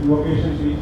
Convocation, Shri.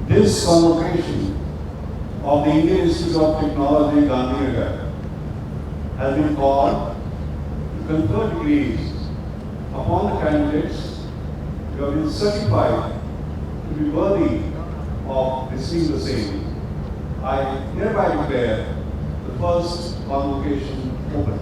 This convocation of the Indian Institute of Technology, Gandhinagar, has been called to confer degrees upon the candidates who have been certified to be worthy of receiving the same. I hereby declare the first convocation open.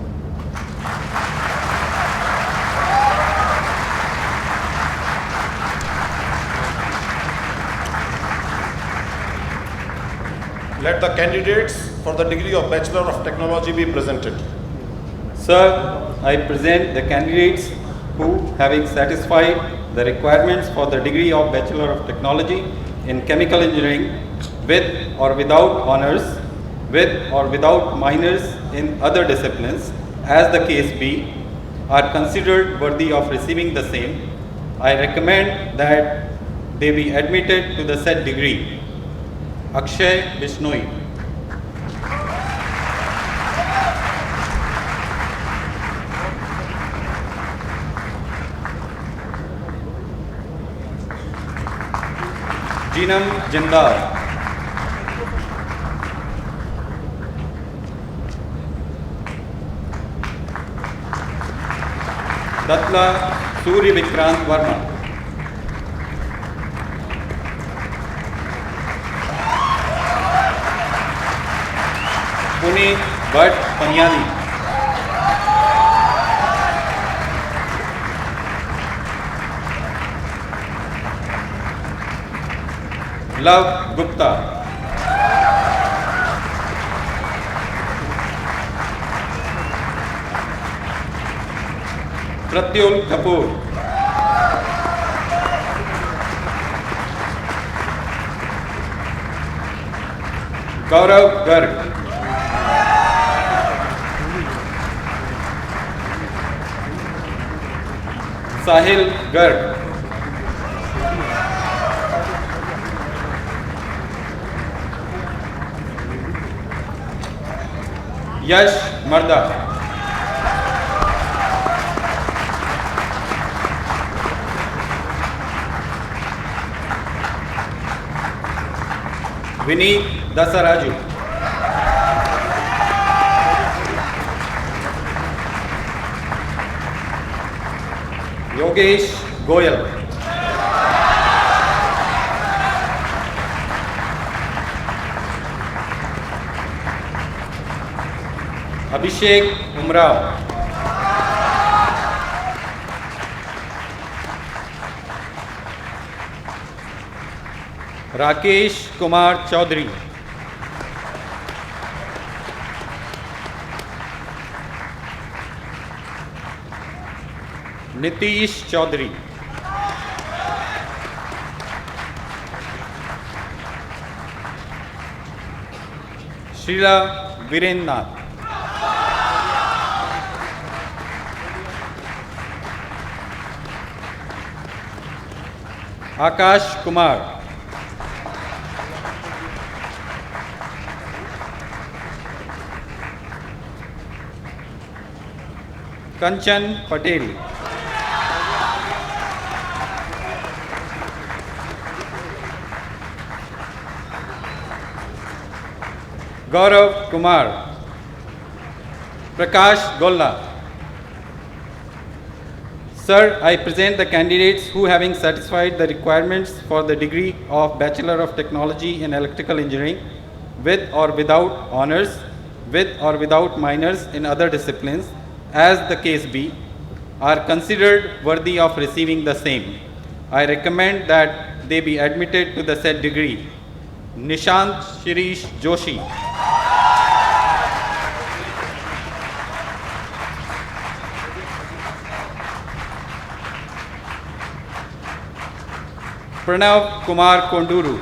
Let the candidates for the degree of Bachelor of Technology be presented. Sir, I present the candidates who, having satisfied the requirements for the degree of Bachelor of Technology in Chemical Engineering with or without honors, with or without minors in other disciplines, as the case be, are considered worthy of receiving the same, I recommend that they be admitted to the said degree. Akshay Bishnoi. Jinam Jindal. Datla Suri Vikrant Varma. Puneet Bhatt Panyani, Love Gupta, Pratyul Kapoor, Gaurav Garg, Sahil Garg, Yash Marda, Vineet Dasaraju, Yogesh Goyal, Abhishek Umrao, Rakesh Kumar Chaudhary, Nitish Chaudhary, Srila Virennath, Akash Kumar, Kanchan Patel, Gaurav Kumar, Prakash Golla. Sir, I present the candidates who, having satisfied the requirements for the degree of Bachelor of Technology in Electrical Engineering, with or without honors, with or without minors in other disciplines, as the case be, are considered worthy of receiving the same. I recommend that they be admitted to the said degree. Nishant Shirish Joshi, Pranav Kumar Konduru,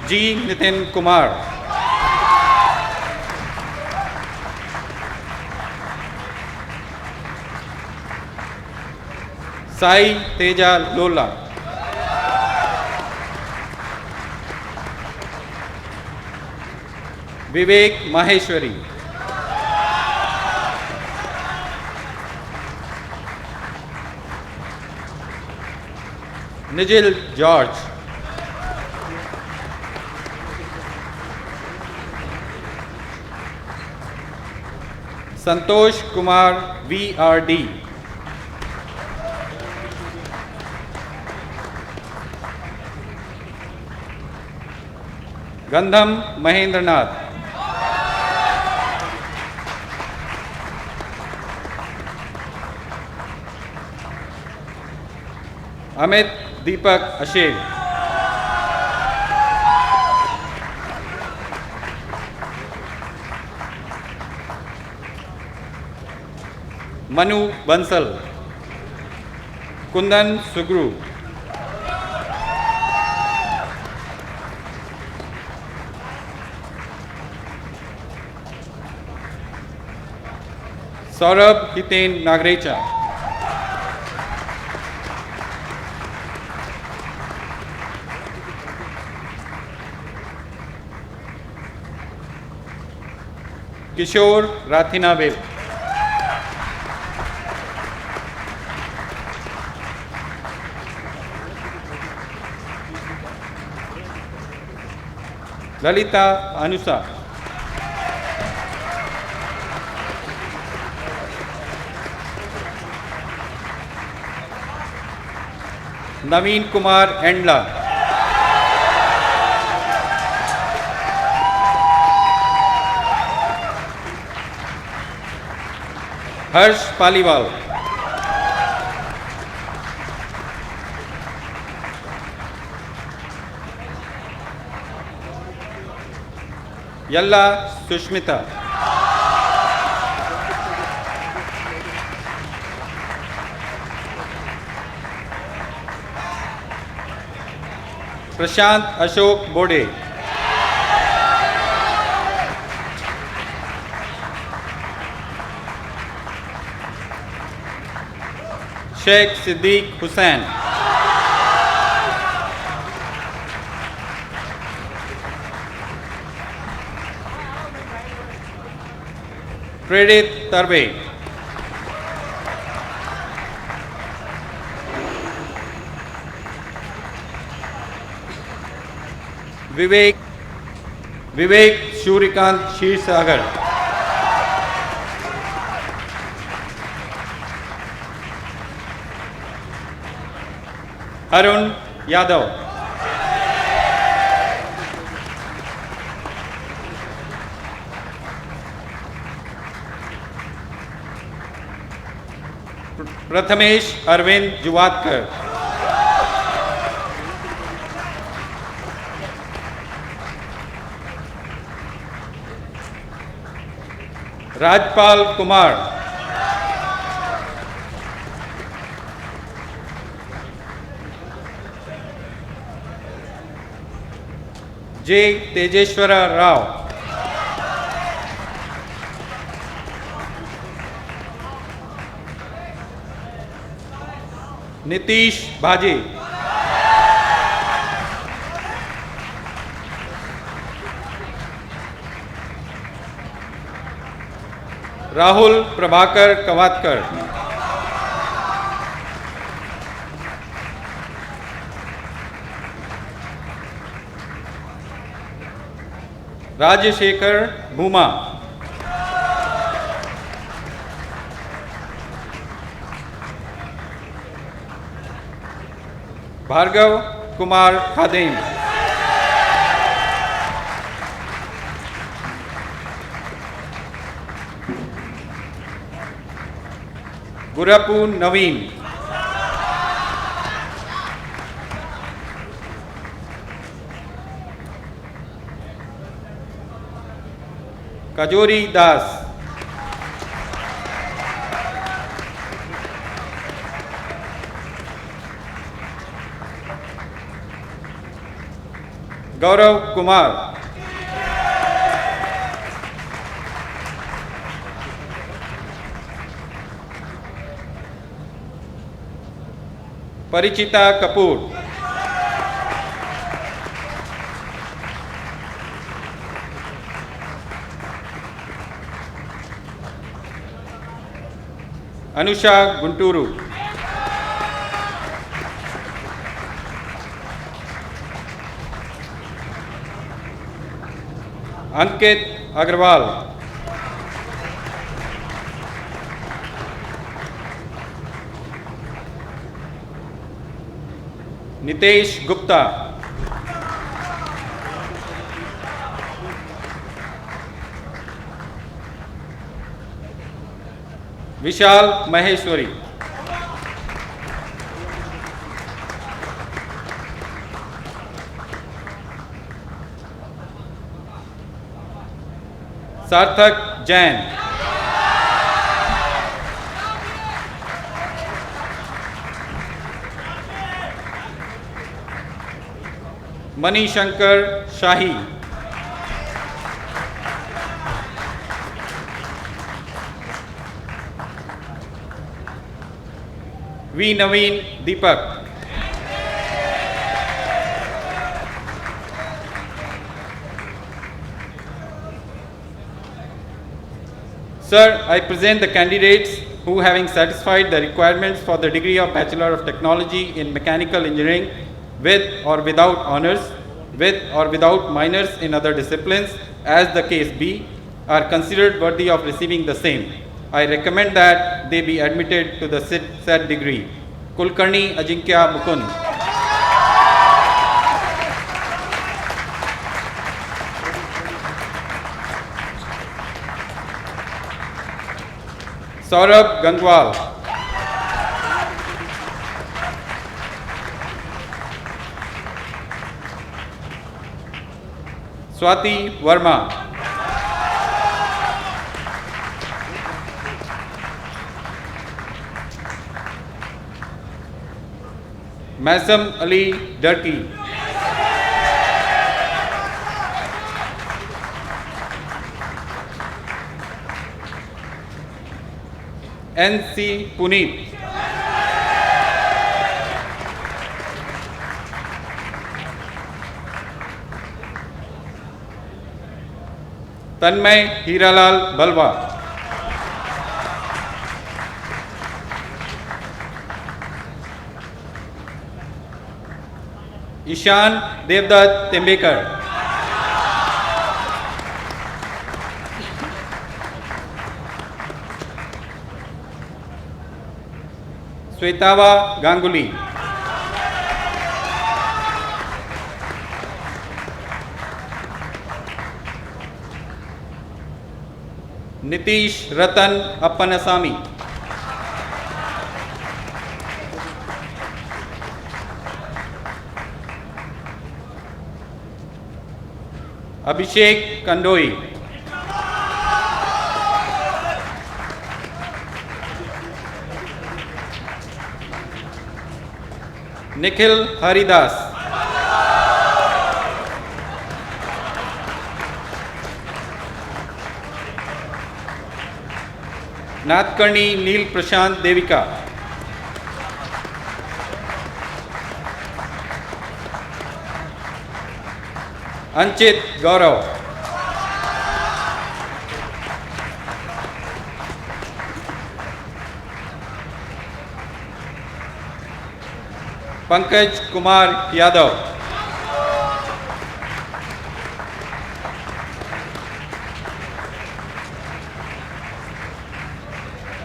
G. Nitin Kumar, Sai Teja Lola, Vivek Maheshwari, Nigel George, Santosh Kumar VRD, Gandham Mahendranath, Amit Deepak Asher, Manu Bansal, Kundan Sugru, Saurabh Hiten Nagrecha, Kishore Rathinabel, Lalita Anusa, Naveen Kumar Endla. Harsh Paliwal. Yalla Sushmita. Prashant Ashok Bode. Sheikh Siddiq Hussain. Predit Tarbe. Vivek Shurikant Shirsagar. Arun Yadav. Prathamesh Arvind Juvatkar. Rajpal Kumar. J. Tejeshwara Rao. Nitish Bhaji. Rahul Prabhakar Kavatkar. Rajashekar Bhuma. Bhargav Kumar Khadim. Gurapu Naveen. Kajori Das. Gaurav Kumar. Parichita Kapoor. Anusha Gunturu. Ankit Agarwal. Nitesh Gupta. Vishal Maheshwari. Sarthak Jain. Mani Shankar Shahi. V. Naveen Deepak. Sir, I present the candidates who, having satisfied the requirements for the degree of Bachelor of Technology in Mechanical Engineering with or without honors, with or without minors in other disciplines, as the case be, are considered worthy of receiving the same. I recommend that they be admitted to the said degree. Kulkarni Ajinkya Mukund. Saurabh Gangwal. Swati Verma. Masam Ali Durkee. N.C. Puneet. Tanmay Hiralal Balwa. Ishan Devdutt Tembekar. Swetava Ganguly. Nitish Ratan Appanasamy. Abhishek Kandoi. Nikhil Haridas. Nathkarni Neil Prashant Devika. Anchit Gaurav. Pankaj Kumar Yadav.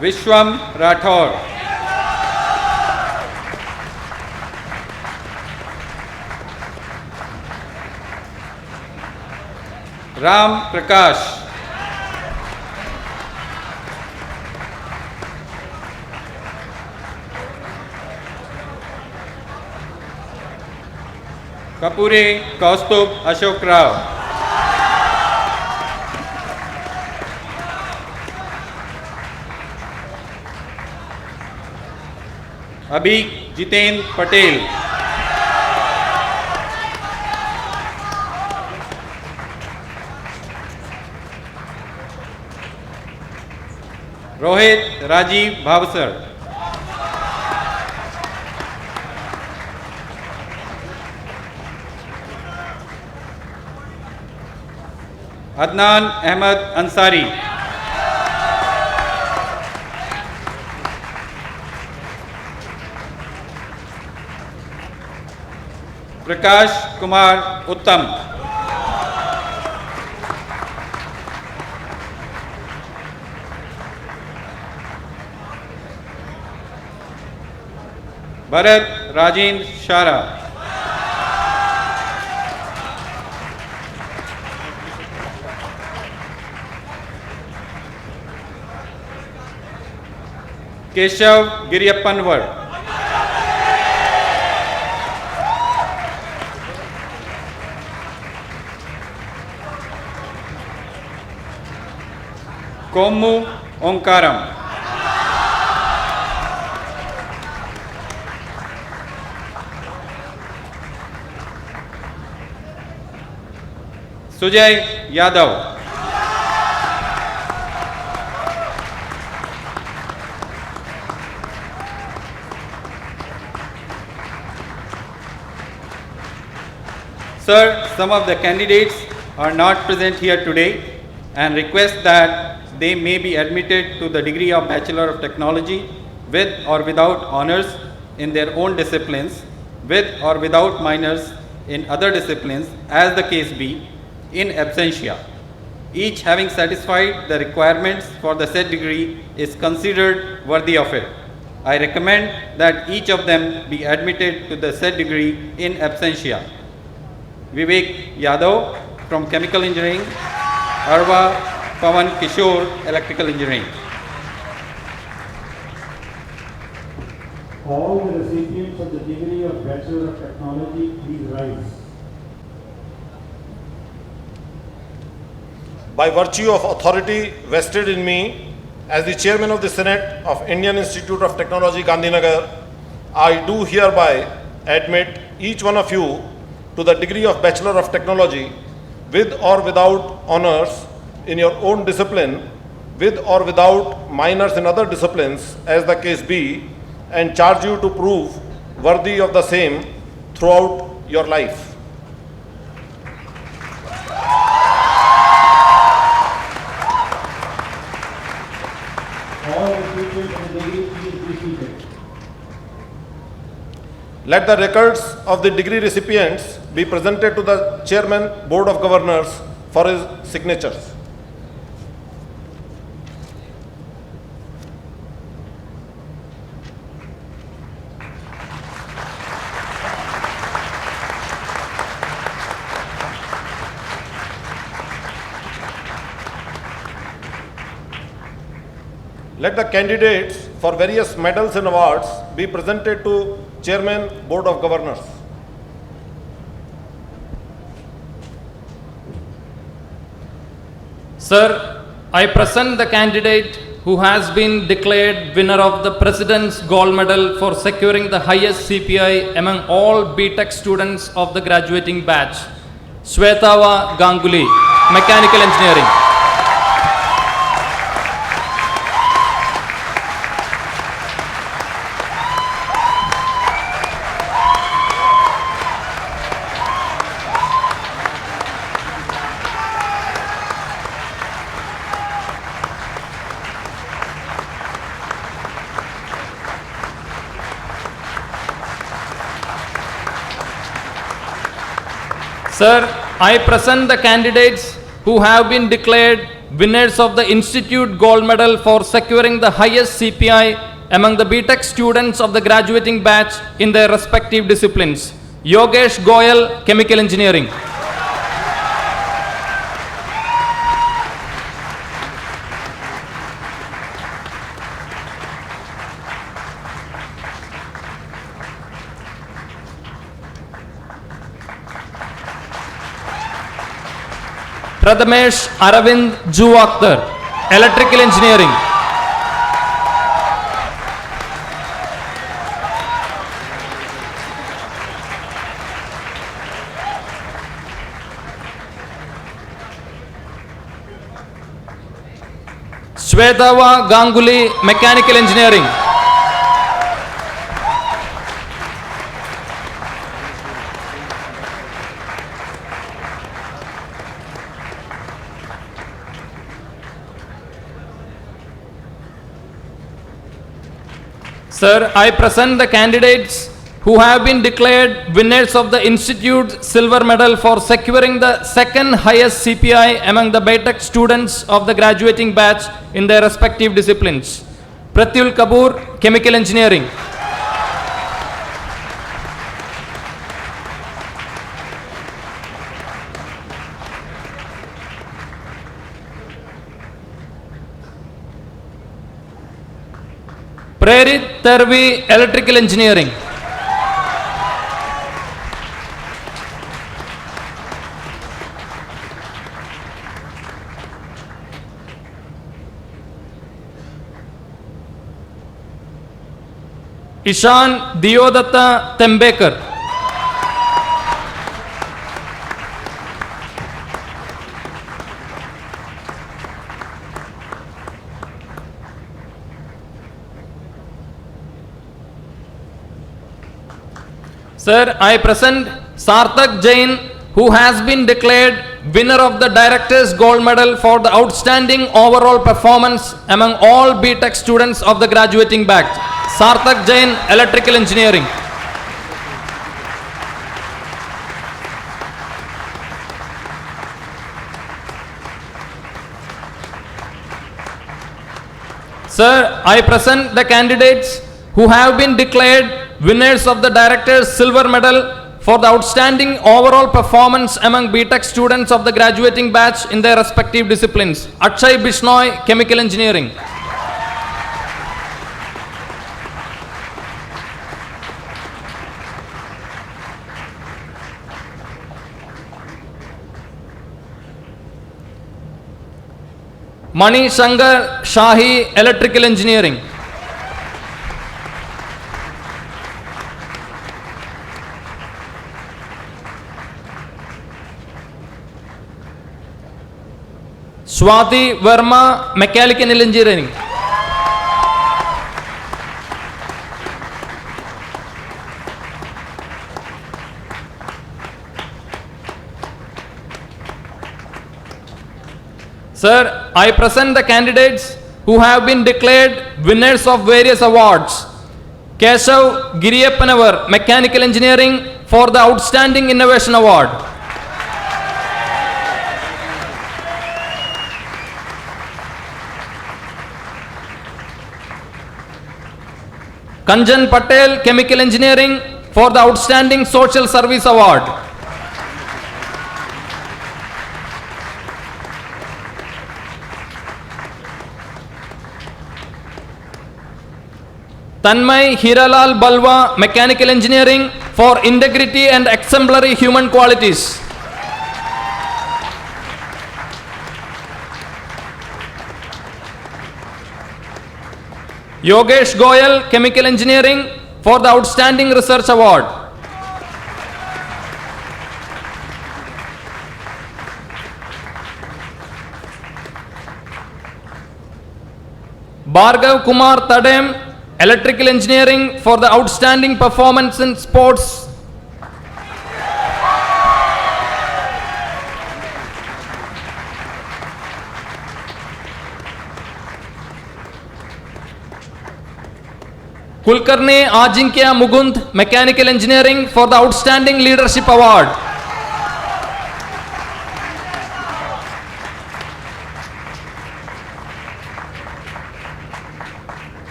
Vishwam Rathore. Ram Prakash. Kapure Kaustubh Ashok Rao. Abhi Jiten Patel. Rohit Rajiv Bhavsar. Adnan Ahmed Ansari. Prakash Kumar Uttam. Bharat Rajendra Shara. Keshav Giriyappanwar. Komu Onkaram. Sujay Yadav. Sir, some of the candidates are not present here today and request that they may be admitted to the degree of Bachelor of Technology with or without honors in their own disciplines, with or without minors in other disciplines, as the case be, in absentia. Each having satisfied the requirements for the said degree is considered worthy of it. I recommend that each of them be admitted to the said degree in absentia. Vivek Yadav from Chemical Engineering, Arva Pawan Kishore, Electrical Engineering. all the recipients of the degree of Bachelor of Technology please rise. By virtue of authority vested in me as the Chairman of the Senate of Indian Institute of Technology, Gandhinagar, I do hereby admit each one of you to the degree of Bachelor of Technology with or without honors in your own discipline, with or without minors in other disciplines as the case be, and charge you to prove worthy of the same throughout your life. All recipients of the degree please be seated. Let the records of the degree recipients be presented to the Chairman, Board of Governors for his signatures. Let the candidates for various medals and awards be presented to Chairman, Board of Governors. Sir, I present the candidate who has been declared winner of the President's Gold Medal for securing the highest CPI among all BTech students of the graduating batch, Shwetava Ganguly, Mechanical Engineering. Sir, I present the candidates who have been declared winners of the Institute Gold Medal for securing the highest CPI among the BTech students of the graduating batch in their respective disciplines. Yogesh Goyal, Chemical Engineering. Prathamesh Aravind Juvakhtar, Electrical Engineering. Shwetava Ganguly, Mechanical Engineering. Sir, I present the candidates who have been declared winners of the Institute Silver Medal for securing the second highest CPI among the BTech students of the graduating batch in their respective disciplines. Pratyul Kapoor, Chemical Engineering. Prerit Tervi, Electrical Engineering. Ishan Diodatta Tembekar. Sir, I present Sarthak Jain, who has been declared winner of the Director's Gold Medal for the outstanding overall performance among all BTech students of the graduating batch. Sarthak Jain, Electrical Engineering. Sir, I present the candidates who have been declared winners of the Director's Silver Medal for the outstanding overall performance among BTech students of the graduating batch in their respective disciplines. Akshay Bishnoi, Chemical Engineering. Mani Shankar Shahi, Electrical Engineering. Swati Verma, Mechanical Engineering. Sir, I present the candidates who have been declared winners of various awards. Keshav Giriyapanavar, Mechanical Engineering, for the Outstanding Innovation Award. Kanjan Patel, Chemical Engineering, for the Outstanding Social Service Award. Tanmay Hiralal Balwa, Mechanical Engineering, for integrity and exemplary human qualities. Yogesh Goyal, Chemical Engineering, for the Outstanding Research Award. Bhargav Kumar Tadem, Electrical Engineering, for the Outstanding Performance in Sports. Kulkarni Ajinkya Mugund, Mechanical Engineering, for the Outstanding Leadership Award.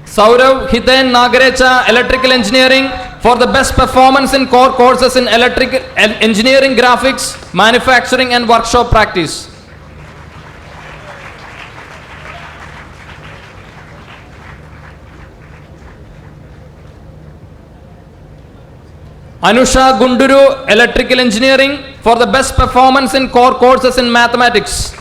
Saurav Hiten Nagarecha, Electrical Engineering, for the best performance in core courses in electrical engineering, graphics, manufacturing and workshop practice. Anusha Gunduru, Electrical Engineering, for the best performance in core courses in mathematics.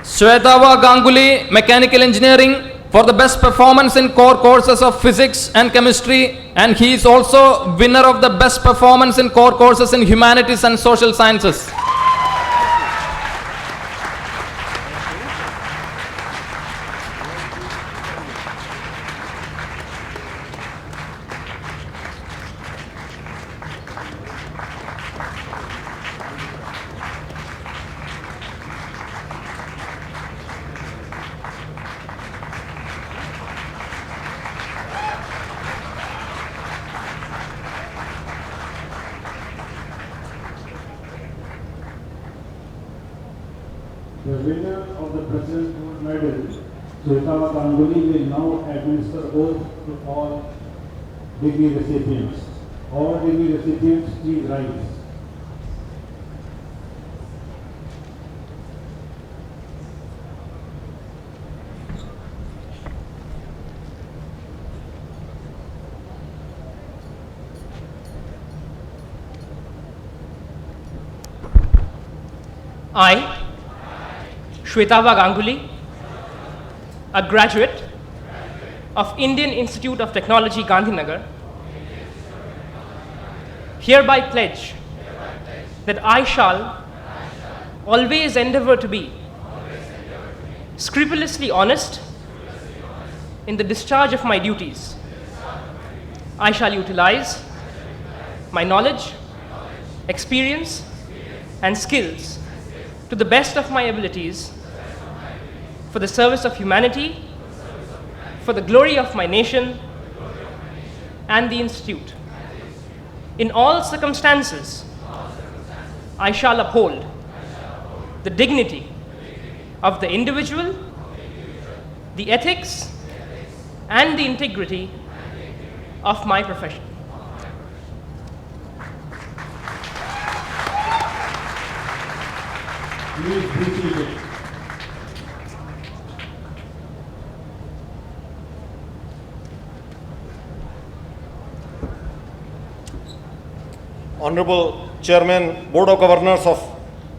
Shwetava Ganguly, Mechanical Engineering, for the best performance in core courses of physics and chemistry, and he is also winner of the best performance in core courses in humanities and social sciences. The winner of the President's Gold Medal, Shwetava Ganguly, will now administer oath to all degree recipients. All degree recipients, please rise. I, Shwetava Ganguly, a graduate of Indian Institute of Technology, Gandhinagar, hereby pledge that I shall always endeavor to be scrupulously honest in the discharge of my duties. I shall utilize my knowledge, experience, and skills to the best of my abilities for the service of humanity, for the glory of my nation and the Institute. In all circumstances, I shall uphold the dignity of the individual, the ethics, and the integrity of my profession. Please be seated. Honorable Chairman, Board of Governors of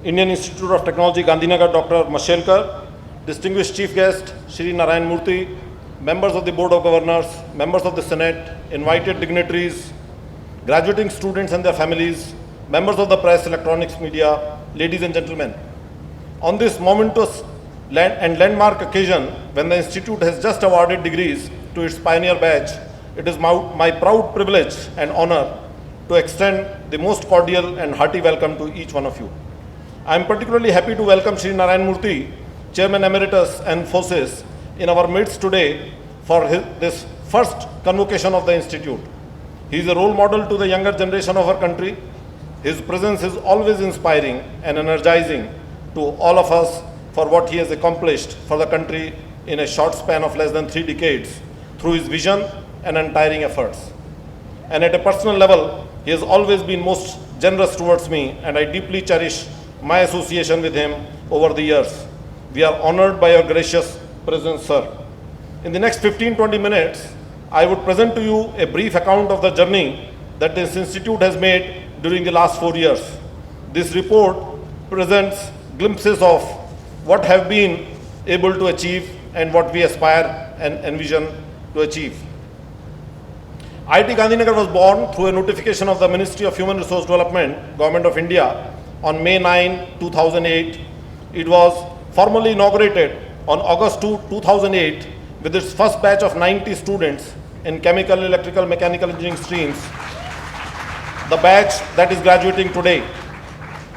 Indian Institute of Technology, Gandhinagar, Dr. Mashelkar, distinguished Chief Guest, Shri Narayana Murthy, members of the Board of Governors, members of the Senate, invited dignitaries, graduating students and their families, members of the press, electronics media, ladies and gentlemen. On this momentous and landmark occasion, when the Institute has just awarded degrees to its pioneer batch, it is my proud privilege and honor to extend the most cordial and hearty welcome to each one of you. I am particularly happy to welcome Shri Narayana Murthy, Chairman Emeritus and Infosys, in our midst today for this first convocation of the Institute. He is a role model to the younger generation of our country. His presence is always inspiring and energizing to all of us for what he has accomplished for the country in a short span of less than 3 decades through his vision and untiring efforts. And at a personal level, he has always been most generous towards me, and I deeply cherish my association with him over the years. We are honored by your gracious presence, sir. In the next 15-20 minutes, I would present to you a brief account of the journey that this institute has made during the last 4 years. This report presents glimpses of what have been able to achieve and what we aspire and envision to achieve. IIT Gandhinagar was born through a notification of the Ministry of Human Resource Development, Government of India, on May 9, 2008. It was formally inaugurated on August 2, 2008 with its first batch of 90 students in chemical, electrical, mechanical engineering streams, the batch that is graduating today.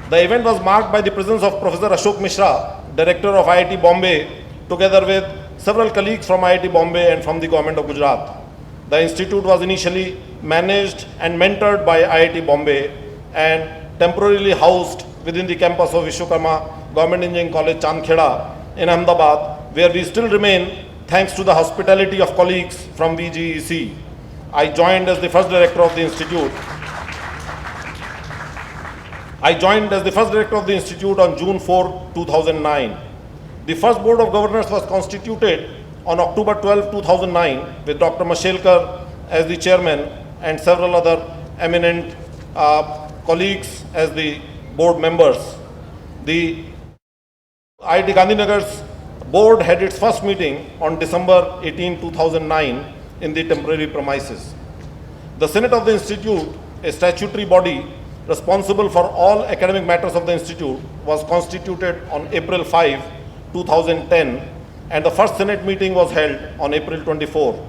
The event was marked by the presence of Professor Ashok Mishra, Director of IIT Bombay, together with several colleagues from IIT Bombay and from the Government of Gujarat. The institute was initially managed and mentored by IIT Bombay and temporarily housed within the campus of Vishwakarma Government Engineering College, Chandkheda in Ahmedabad, where we still remain thanks to the hospitality of colleagues from VGEC. I joined as the first director of the institute. On June 4, 2009. The first Board of Governors was constituted on October 12, 2009 with Dr. Mashelkar as the chairman and several other eminent colleagues as the board members. The IIT Gandhinagar's board had its first meeting on December 18, 2009 in the temporary premises. The Senate of the Institute, a statutory body responsible for all academic matters of the Institute, was constituted on April 5, 2010, and the first Senate meeting was held on April 24.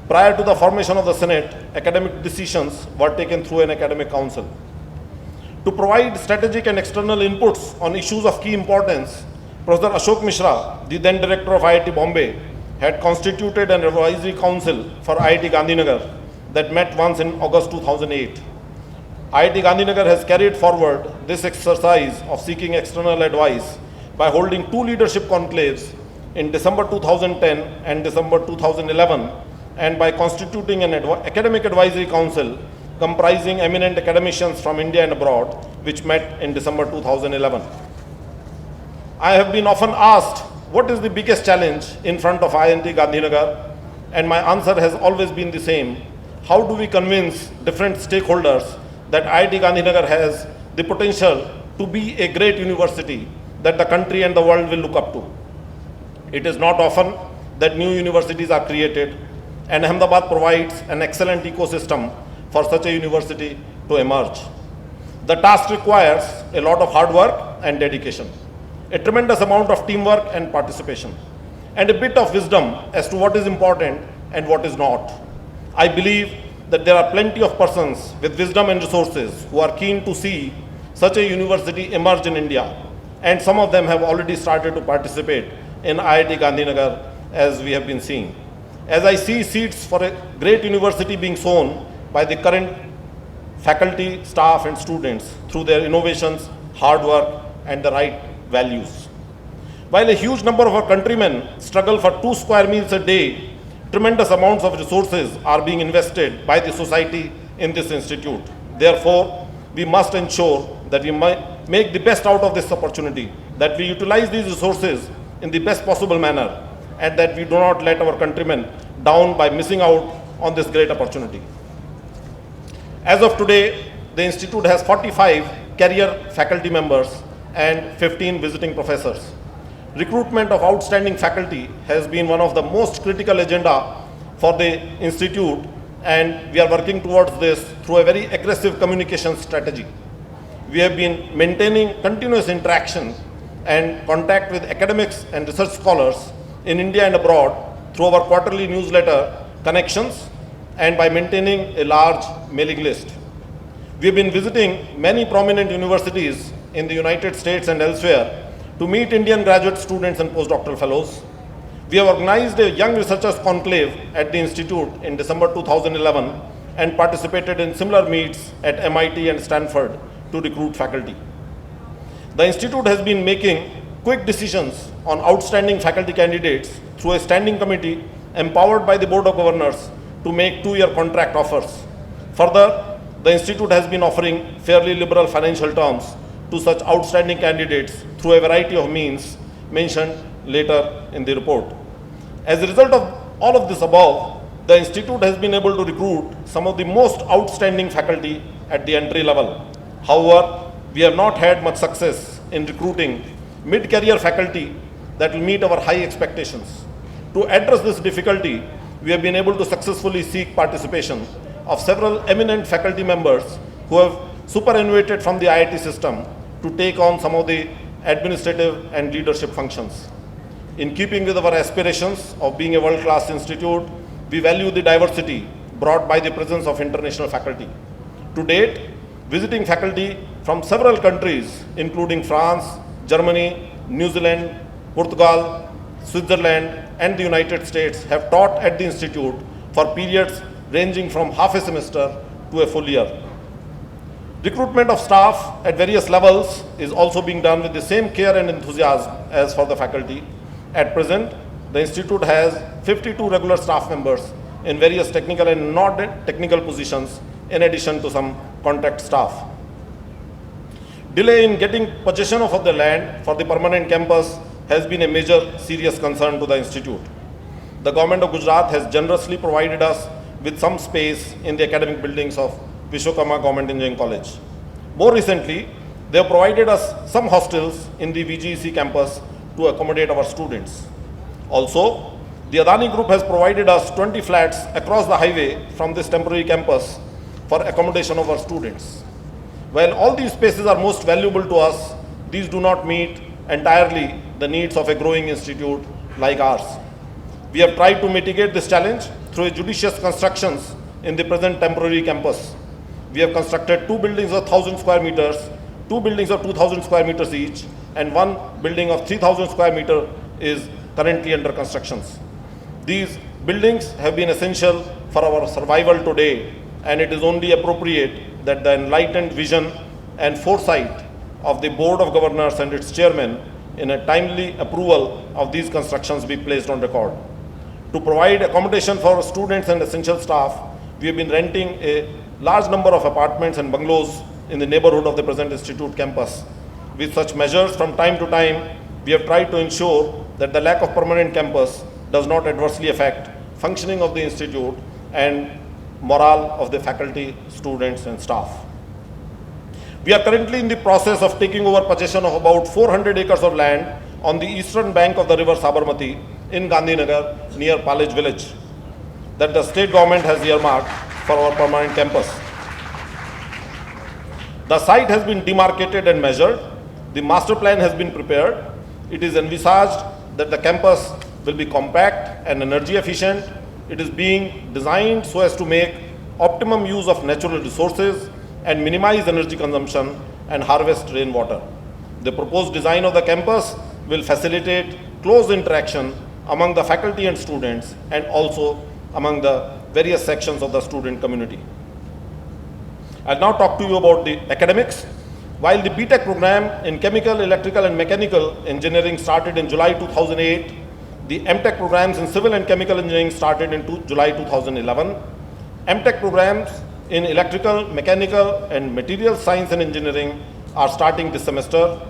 Prior to the formation of the Senate, academic decisions were taken through an academic council. To provide strategic and external inputs on issues of key importance, Professor Ashok Mishra, the then director of IIT Bombay, had constituted an advisory council for IIT Gandhinagar that met once in August 2008. IIT Gandhinagar has carried forward this exercise of seeking external advice by holding 2 leadership conclaves in December 2010 and December 2011, and by constituting an academic advisory council comprising eminent academicians from India and abroad, which met in December 2011. I have been often asked, what is the biggest challenge in front of IIT Gandhinagar? And my answer has always been the same. How do we convince different stakeholders that IIT Gandhinagar has the potential to be a great university that the country and the world will look up to? It is not often that new universities are created, and Ahmedabad provides an excellent ecosystem for such a university to emerge. The task requires a lot of hard work and dedication, a tremendous amount of teamwork and participation, and a bit of wisdom as to what is important and what is not. I believe that there are plenty of persons with wisdom and resources who are keen to see such a university emerge in India, and some of them have already started to participate in IIT Gandhinagar, as we have been seeing. As I see seeds for a great university being sown by the current faculty, staff and students through their innovations, hard work and the right values. While a huge number of our countrymen struggle for 2 square meals a day, tremendous amounts of resources are being invested by the society in this institute. Therefore, we must ensure that we make the best out of this opportunity, that we utilize these resources in the best possible manner, and that we do not let our countrymen down by missing out on this great opportunity. As of today, the institute has 45 career faculty members and 15 visiting professors. Recruitment of outstanding faculty has been one of the most critical agenda for the institute, and we are working towards this through a very aggressive communication strategy. We have been maintaining continuous interaction and contact with academics and research scholars in India and abroad through our quarterly newsletter connections and by maintaining a large mailing list. We have been visiting many prominent universities in the United States and elsewhere to meet Indian graduate students and postdoctoral fellows. We have organized a young researchers conclave at the institute in December 2011 and participated in similar meets at MIT and Stanford to recruit faculty. The institute has been making quick decisions on outstanding faculty candidates through a standing committee empowered by the Board of Governors to make 2-year contract offers. Further, the institute has been offering fairly liberal financial terms to such outstanding candidates through a variety of means mentioned later in the report. As a result of all of this above, the institute has been able to recruit some of the most outstanding faculty at the entry level. However, we have not had much success in recruiting mid-career faculty that will meet our high expectations. To address this difficulty, we have been able to successfully seek participation of several eminent faculty members who have superannuated from the IIT system to take on some of the administrative and leadership functions. In keeping with our aspirations of being a world-class institute, we value the diversity brought by the presence of international faculty. To date, visiting faculty from several countries, including France, Germany, New Zealand, Portugal, Switzerland, and the United States, have taught at the institute for periods ranging from half a semester to a full year. Recruitment of staff at various levels is also being done with the same care and enthusiasm as for the faculty. At present, the institute has 52 regular staff members in various technical and non-technical positions, in addition to some contract staff. Delay in getting possession of the land for the permanent campus has been a major serious concern to the institute. The government of Gujarat has generously provided us with some space in the academic buildings of Vishwakarma Government Engineering College. More recently, they have provided us some hostels in the VGEC campus to accommodate our students. Also, the Adani Group has provided us 20 flats across the highway from this temporary campus for accommodation of our students. While all these spaces are most valuable to us, these do not meet entirely the needs of a growing institute like ours. We have tried to mitigate this challenge through judicious constructions in the present temporary campus. We have constructed 2 buildings of 1,000 square meters, 2 buildings of 2,000 square meters each, and 1 building of 3,000 square meters is currently under construction. These buildings have been essential for our survival today, and it is only appropriate that the enlightened vision and foresight of the Board of Governors and its chairman in a timely approval of these constructions be placed on record. To provide accommodation for students and essential staff, we have been renting a large number of apartments and bungalows in the neighborhood of the present institute campus. With such measures, from time to time, we have tried to ensure that the lack of permanent campus does not adversely affect functioning of the institute and morale of the faculty, students, and staff. We are currently in the process of taking over possession of about 400 acres of land on the eastern bank of the river Sabarmati in Gandhinagar near Palej village that the state government has earmarked for our permanent campus. The site has been demarcated and measured. The master plan has been prepared. It is envisaged that the campus will be compact and energy efficient. It is being designed so as to make optimum use of natural resources and minimize energy consumption and harvest rainwater. The proposed design of the campus will facilitate close interaction among the faculty and students and also among the various sections of the student community. I'll now talk to you about the academics. While the BTech program in Chemical, Electrical and Mechanical Engineering started in July 2008, the MTech programs in Civil and Chemical Engineering started in July 2011. MTech programs in Electrical, Mechanical and Material Science and Engineering are starting this semester.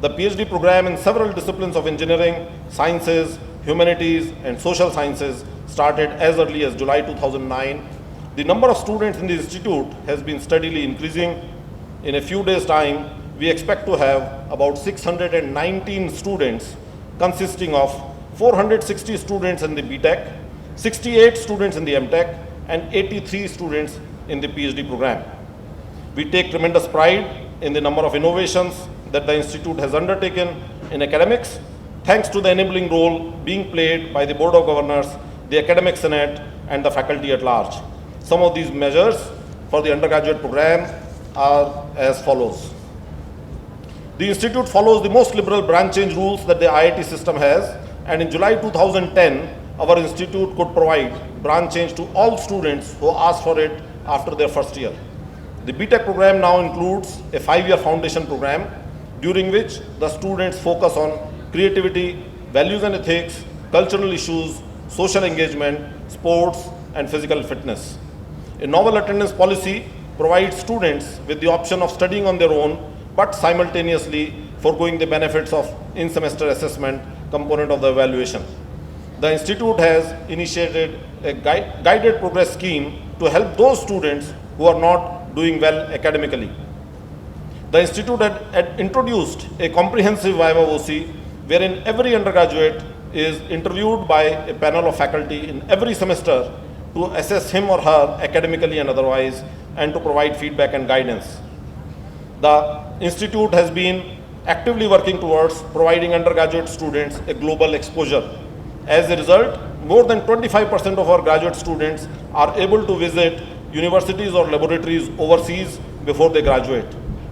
The PhD program in several disciplines of engineering, sciences, humanities and social sciences started as early as July 2009. The number of students in the institute has been steadily increasing. In a few days' time, we expect to have about 619 students, consisting of 460 students in the BTech, 68 students in the MTech, and 83 students in the PhD program. We take tremendous pride in the number of innovations that the institute has undertaken in academics, thanks to the enabling role being played by the Board of Governors, the Academic Senate, and the faculty at large. Some of these measures for the undergraduate program are as follows. The institute follows the most liberal branch change rules that the IIT system has, and in July 2010, our institute could provide branch change to all students who ask for it after their first year. The BTech program now includes a 5-year foundation program, during which the students focus on creativity, values and ethics, cultural issues, social engagement, sports, and physical fitness. A novel attendance policy provides students with the option of studying on their own, but simultaneously foregoing the benefits of in-semester assessment component of the evaluation. The institute has initiated a guided progress scheme to help those students who are not doing well academically. The institute had introduced a comprehensive Viva OC, wherein every undergraduate is interviewed by a panel of faculty in every semester to assess him or her academically and otherwise, and to provide feedback and guidance. The institute has been actively working towards providing undergraduate students a global exposure. As a result, more than 25% of our graduate students are able to visit universities or laboratories overseas before they graduate.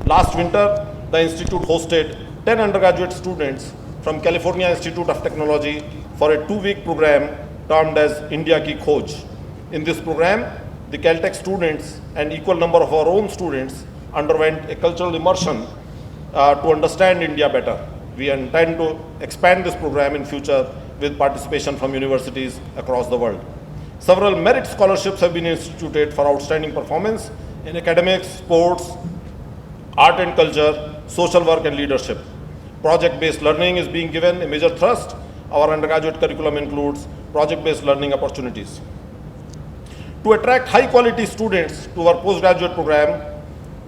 Last winter, the institute hosted 10 undergraduate students from California Institute of Technology for a 2-week program termed as India Ki Khoj. In this program, the Caltech students and equal number of our own students underwent a cultural immersion to understand India better. We intend to expand this program in future with participation from universities across the world. Several merit scholarships have been instituted for outstanding performance in academics, sports, art and culture, social work and leadership. Project-based learning is being given a major thrust. Our undergraduate curriculum includes project-based learning opportunities. To attract high-quality students to our postgraduate program,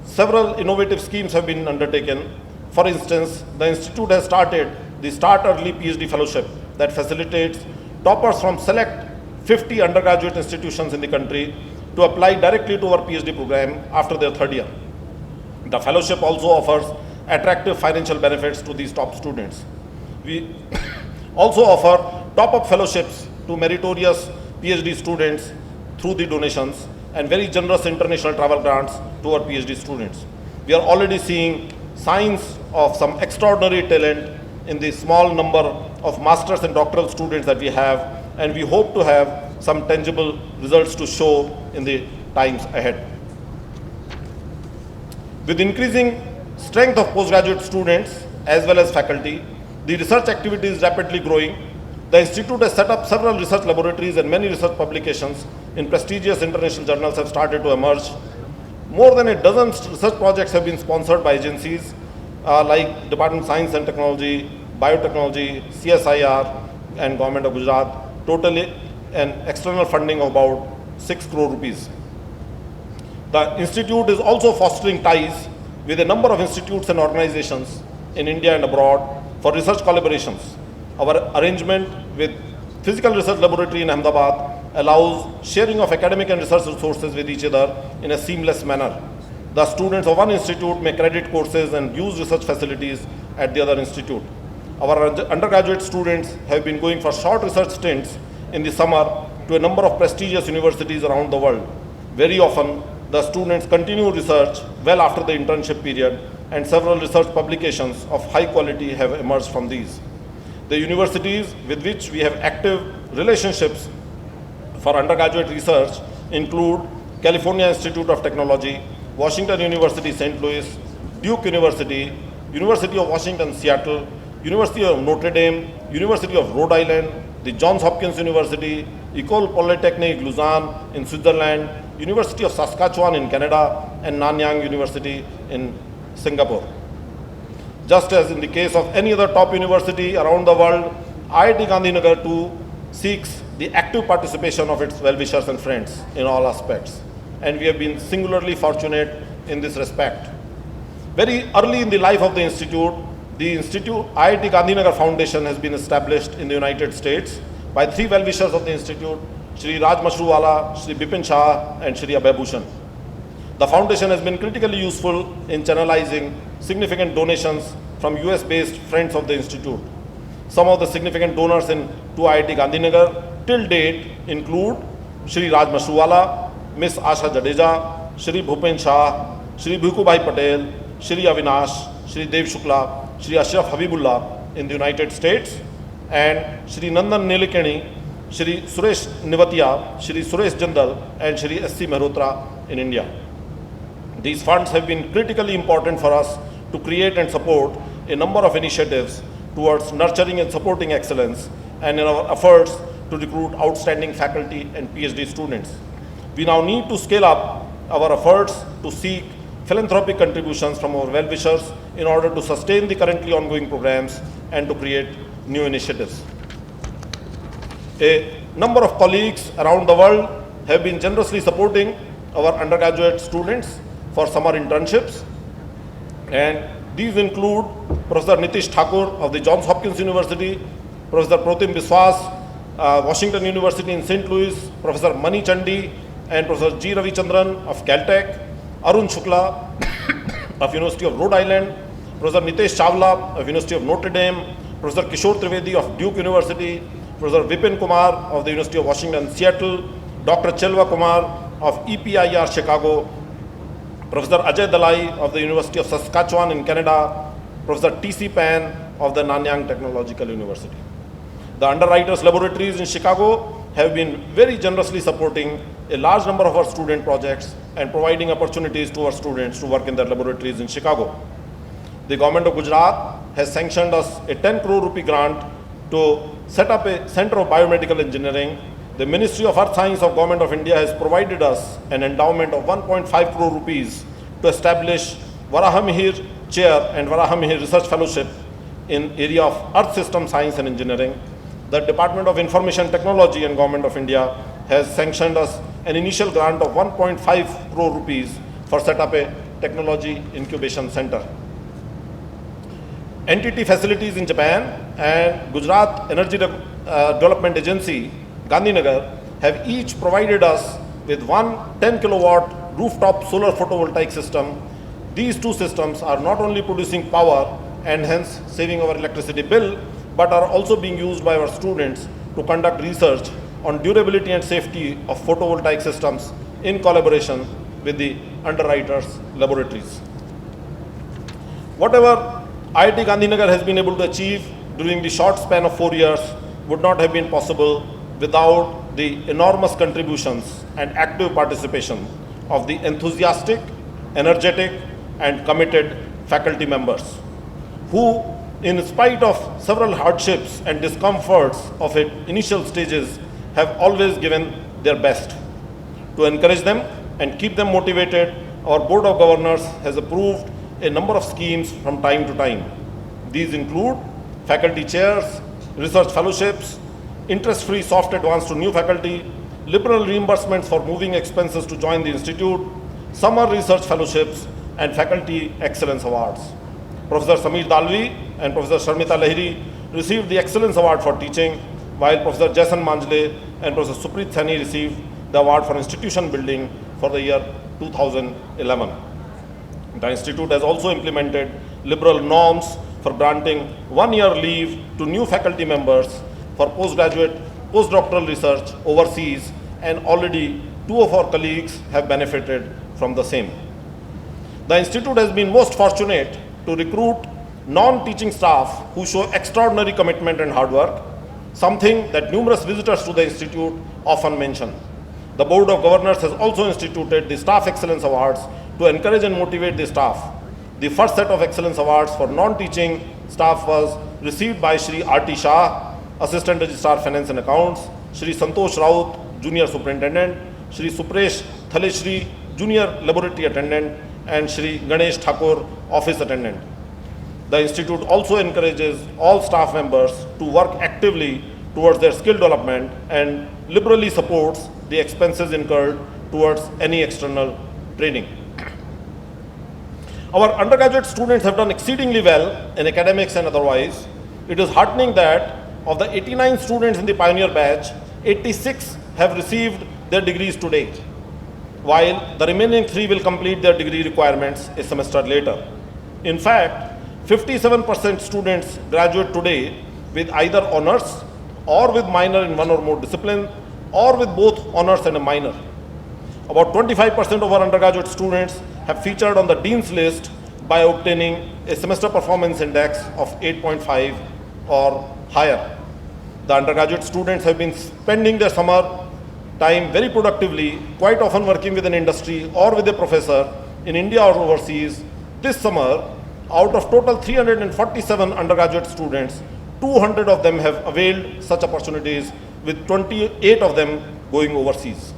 several innovative schemes have been undertaken. For instance, the institute has started the Start Early PhD Fellowship that facilitates toppers from select 50 undergraduate institutions in the country to apply directly to our PhD program after their 3rd year. The fellowship also offers attractive financial benefits to these top students. We also offer top-up fellowships to meritorious PhD students through the donations and very generous international travel grants to our PhD students. We are already seeing signs of some extraordinary talent in the small number of master's and doctoral students that we have, and we hope to have some tangible results to show in the times ahead. With increasing strength of postgraduate students as well as faculty, the research activity is rapidly growing. The institute has set up several research laboratories, and many research publications in prestigious international journals have started to emerge. More than a dozen research projects have been sponsored by agencies like Department of Science and Technology, Biotechnology, CSIR, and Government of Gujarat, totally an external funding of about 6 crore rupees. The institute is also fostering ties with a number of institutes and organizations in India and abroad for research collaborations. Our arrangement with Physical Research Laboratory in Ahmedabad allows sharing of academic and research resources with each other in a seamless manner. The students of one institute may credit courses and use research facilities at the other institute. Our undergraduate students have been going for short research stints in the summer to a number of prestigious universities around the world. Very often, the students continue research well after the internship period, and several research publications of high quality have emerged from these. The universities with which we have active relationships for undergraduate research include California Institute of Technology, Washington University, St. Louis, Duke University, University of Washington, Seattle, University of Notre Dame, University of Rhode Island, the Johns Hopkins University, École Polytechnique Lausanne in Switzerland, University of Saskatchewan in Canada, and Nanyang University in Singapore. Just as in the case of any other top university around the world, IIT Gandhinagar too seeks the active participation of its well-wishers and friends in all aspects. And we have been singularly fortunate in this respect. Very early in the life of the institute IIT Gandhinagar Foundation has been established in the United States by three well-wishers of the institute, Shri Raj Mashruwala, Shri Bipin Shah, and Shri Abhay Bhushan. The foundation has been critically useful in channelizing significant donations from US-based friends of the institute. Some of the significant donors to IIT Gandhinagar till date include Shri Raj Mashruwala, Miss Asha Jadeja, Shri Bhupin Shah, Shri Bhikubhai Patel, Shri Avinash, Shri Dev Shukla, Shri Ashraf Habibullah in the United States, and Shri Nandan Nelikani, Shri Suresh Nivatia, Shri Suresh Jindal, and Shri S.C. Mehrotra in India. These funds have been critically important for us to create and support a number of initiatives towards nurturing and supporting excellence and in our efforts to recruit outstanding faculty and PhD students. We now need to scale up our efforts to seek philanthropic contributions from our well-wishers in order to sustain the currently ongoing programs and to create new initiatives. A number of colleagues around the world have been generously supporting our undergraduate students for summer internships, and these include Professor Nitish Thakur of the Johns Hopkins University, Professor Protim Biswas, Washington University in St. Louis, Professor Mani Chandi and Professor G. Ravichandran of Caltech, Arun Shukla of University of Rhode Island, Professor Nitesh Chawla of University of Notre Dame, Professor Kishore Trivedi of Duke University, Professor Vipin Kumar of the University of Washington, Seattle, Dr. Chelva Kumar of EPIR Chicago, Professor Ajay Dalai of the University of Saskatchewan in Canada, Professor T.C. Pan of the Nanyang Technological University. The underwriters laboratories in Chicago have been very generously supporting a large number of our student projects and providing opportunities to our students to work in their laboratories in Chicago. The government of Gujarat has sanctioned us a 10 crore rupee grant to set up a center of biomedical engineering. The Ministry of Earth Science of Government of India has provided us an endowment of 1.5 crore rupees to establish Varahamihir Chair and Varahamihir Research Fellowship in area of Earth System Science and Engineering. The Department of Information Technology and Government of India has sanctioned us an initial grant of 1.5 crore rupees for set up a technology incubation center. NTT facilities in Japan and Gujarat Energy Development Agency, Gandhinagar, have each provided us with one 10 kilowatt rooftop solar photovoltaic system. These two systems are not only producing power and hence saving our electricity bill, but are also being used by our students to conduct research on durability and safety of photovoltaic systems in collaboration with the underwriters' laboratories. Whatever IIT Gandhinagar has been able to achieve during the short span of 4 years would not have been possible without the enormous contributions and active participation of the enthusiastic, energetic, and committed faculty members who, in spite of several hardships and discomforts of its initial stages, have always given their best. To encourage them and keep them motivated, our Board of Governors has approved a number of schemes from time to time. These include faculty chairs, research fellowships, interest-free soft advance to new faculty, liberal reimbursements for moving expenses to join the institute, summer research fellowships, and faculty excellence awards. Professor Sameer Dalvi and Professor Sharmita Lahiri received the Excellence Award for Teaching, while Professor Jason Manjle and Professor Suprit Sani received the Award for Institution Building for the year 2011. The institute has also implemented liberal norms for granting 1 year leave to new faculty members for postdoctoral research overseas, and already 2 of our colleagues have benefited from the same. The institute has been most fortunate to recruit non-teaching staff who show extraordinary commitment and hard work, something that numerous visitors to the institute often mention. The Board of Governors has also instituted the Staff Excellence Awards to encourage and motivate the staff. The first set of Excellence Awards for non-teaching staff was received by Shri R.T. Shah, Assistant Registrar Finance and Accounts, Shri Santosh Raut, Junior Superintendent, Shri Supresh Thaleshri, Junior Laboratory Attendant, and Shri Ganesh Thakur, Office Attendant. The institute also encourages all staff members to work actively towards their skill development and liberally supports the expenses incurred towards any external training. Our undergraduate students have done exceedingly well in academics and otherwise. It is heartening that of the 89 students in the pioneer batch, 86 have received their degrees to date, while the remaining 3 will complete their degree requirements a semester later. In fact, 57% students graduate today with either honors or with minor in one or more discipline, or with both honors and a minor. About 25% of our undergraduate students have featured on the Dean's list by obtaining a semester performance index of 8.5 or higher. The undergraduate students have been spending their summer time very productively, quite often working with an industry or with a professor in India or overseas. This summer, out of total 347 undergraduate students, 200 of them have availed such opportunities, with 28 of them going overseas.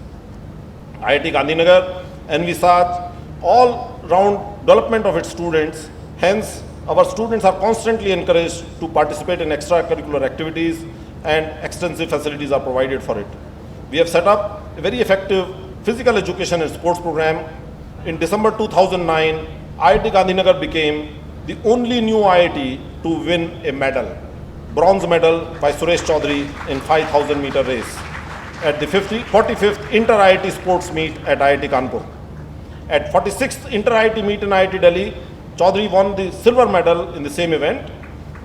IIT Gandhinagar envisages all-round development of its students. Hence, our students are constantly encouraged to participate in extracurricular activities, and extensive facilities are provided for it. We have set up a very effective physical education and sports program. In December 2009, IIT Gandhinagar became the only new IIT to win a medal, bronze medal by Suresh Chaudhary in 5,000 meter race at the 45th Inter-IIT Sports Meet at IIT Kanpur. At 46th Inter-IIT Meet in IIT Delhi, Chaudhary won the silver medal in the same event.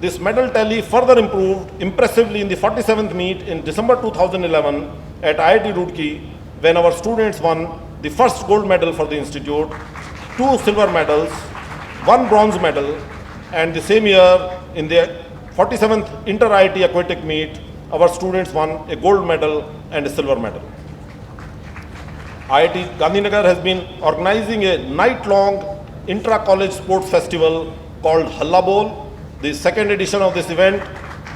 This medal tally further improved impressively in the 47th meet in December 2011 at IIT Roorkee, when our students won the first gold medal for the institute, 2 silver medals, 1 bronze medal, and the same year in the 47th Inter-IIT Aquatic Meet, our students won a gold medal and a silver medal. IIT Gandhinagar has been organizing a night-long intra-college sports festival called Halla Bowl. The second edition of this event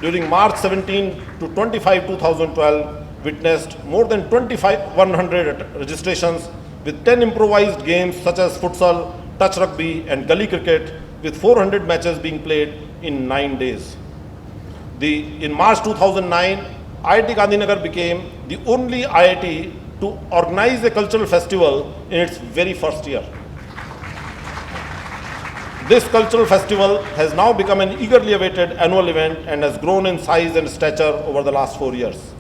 during March 17 to 25, 2012 witnessed more than 2,100 registrations with 10 improvised games such as futsal, touch rugby and gully cricket, with 400 matches being played in 9 days. In March 2009, IIT Gandhinagar became the only IIT to organize a cultural festival in its very first year. This cultural festival has now become an eagerly awaited annual event and has grown in size and stature over the last 4 years.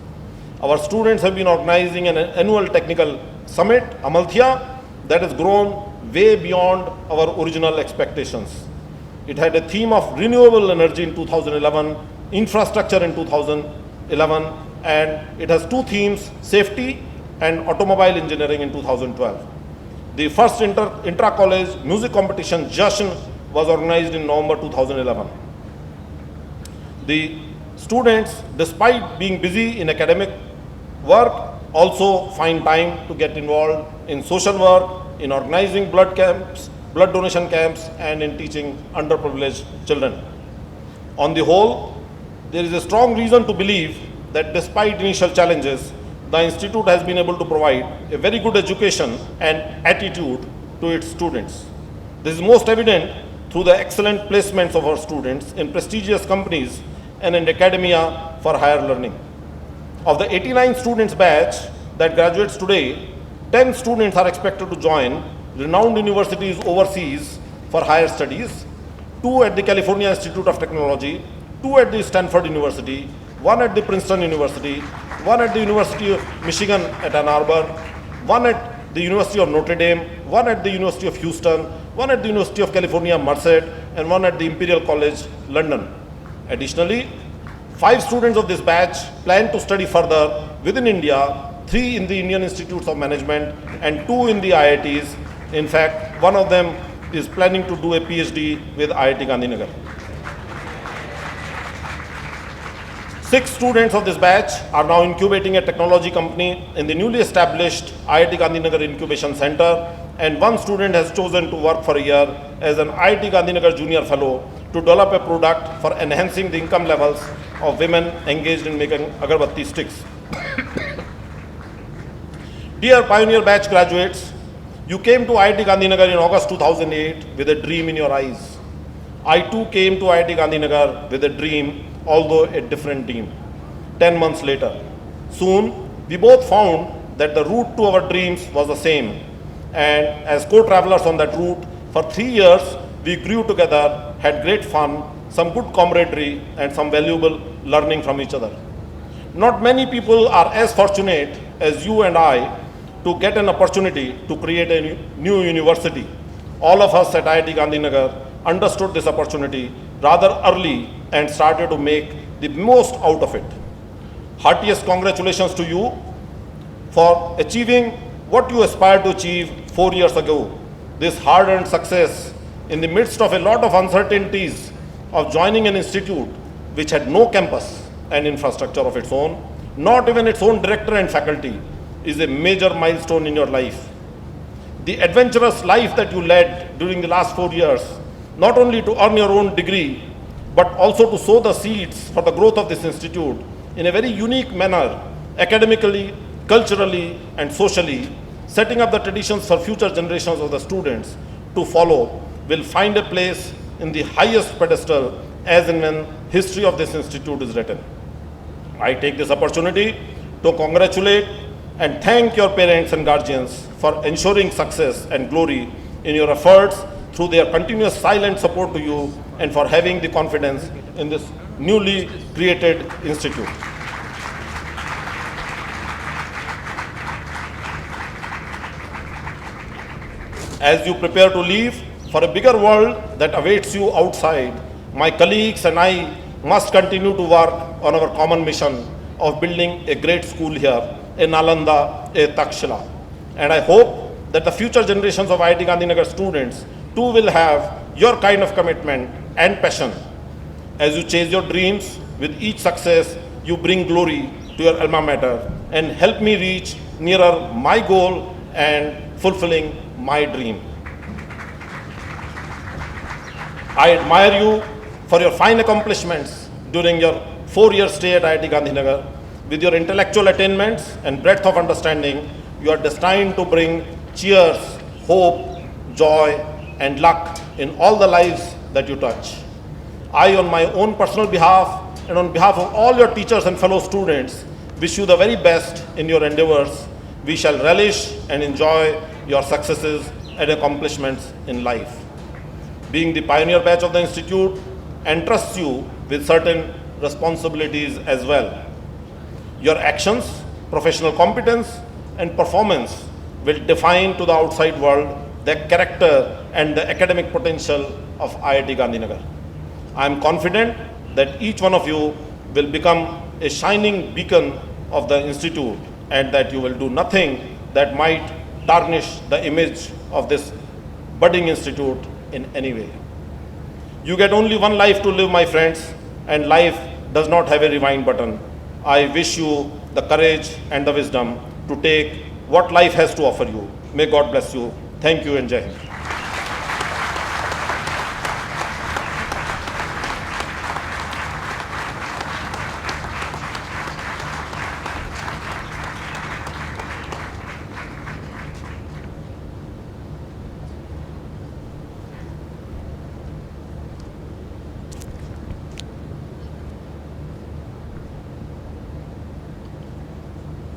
Our students have been organizing an annual technical summit, Amalthya, that has grown way beyond our original expectations. It had a theme of renewable energy in 2011, infrastructure in 2011, and it has 2 themes, safety and automobile engineering in 2012. The first intra-college music competition, Jashan, was organized in November 2011. The students, despite being busy in academic work, also find time to get involved in social work, in organizing blood camps, blood donation camps, and in teaching underprivileged children. On the whole, there is a strong reason to believe that despite initial challenges, the institute has been able to provide a very good education and attitude to its students. This is most evident through the excellent placements of our students in prestigious companies and in academia for higher learning. Of the 89 students batch that graduates today, 10 students are expected to join renowned universities overseas for higher studies, 2 at the California Institute of Technology, 2 at the Stanford University, 1 at the Princeton University, 1 at the University of Michigan at Ann Arbor, 1 at the University of Notre Dame, 1 at the University of Houston, 1 at the University of California, Merced, and 1 at the Imperial College, London. Additionally, 5 students of this batch plan to study further within India, 3 in the Indian Institutes of Management and 2 in the IITs. In fact, one of them is planning to do a PhD with IIT Gandhinagar. 6 students of this batch are now incubating a technology company in the newly established IIT Gandhinagar Incubation Center, and 1 student has chosen to work for a year as an IIT Gandhinagar Junior Fellow to develop a product for enhancing the income levels of women engaged in making agarbatti sticks. Dear Pioneer Batch graduates, you came to IIT Gandhinagar in August 2008 with a dream in your eyes. I too came to IIT Gandhinagar with a dream, although a different dream. 10 months later. Soon, we both found that the route to our dreams was the same. And as co-travelers on that route, for 3 years, we grew together, had great fun, some good camaraderie, and some valuable learning from each other. Not many people are as fortunate as you and I to get an opportunity to create a new university. All of us at IIT Gandhinagar understood this opportunity rather early and started to make the most out of it. Heartiest congratulations to you for achieving what you aspired to achieve 4 years ago. This hard-earned success in the midst of a lot of uncertainties of joining an institute which had no campus and infrastructure of its own, not even its own director and faculty, is a major milestone in your life. The adventurous life that you led during the last 4 years, not only to earn your own degree, but also to sow the seeds for the growth of this institute in a very unique manner, academically, culturally, and socially, setting up the traditions for future generations of the students to follow, will find a place in the highest pedestal as and when history of this institute is written. I take this opportunity to congratulate and thank your parents and guardians for ensuring success and glory in your efforts through their continuous silent support to you and for having the confidence in this newly created institute. As you prepare to leave for a bigger world that awaits you outside, my colleagues and I must continue to work on our common mission of building a great school here, a Nalanda, a Takshila. And I hope that the future generations of IIT Gandhinagar students too will have your kind of commitment and passion. As you chase your dreams, with each success, you bring glory to your alma mater and help me reach nearer my goal and fulfilling my dream. I admire you for your fine accomplishments during your 4-year stay at IIT Gandhinagar. With your intellectual attainments and breadth of understanding, you are destined to bring cheers, hope, joy, and luck in all the lives that you touch. I, on my own personal behalf and on behalf of all your teachers and fellow students, wish you the very best in your endeavors. We shall relish and enjoy your successes and accomplishments in life. Being the pioneer batch of the institute entrusts you with certain responsibilities as well. Your actions, professional competence, and performance will define to the outside world the character and the academic potential of IIT Gandhinagar. I am confident that each one of you will become a shining beacon of the institute and that you will do nothing that might tarnish the image of this budding institute in any way. You get only one life to live, my friends, and life does not have a rewind button. I wish you the courage and the wisdom to take what life has to offer you. May God bless you. Thank you and Jai Hind.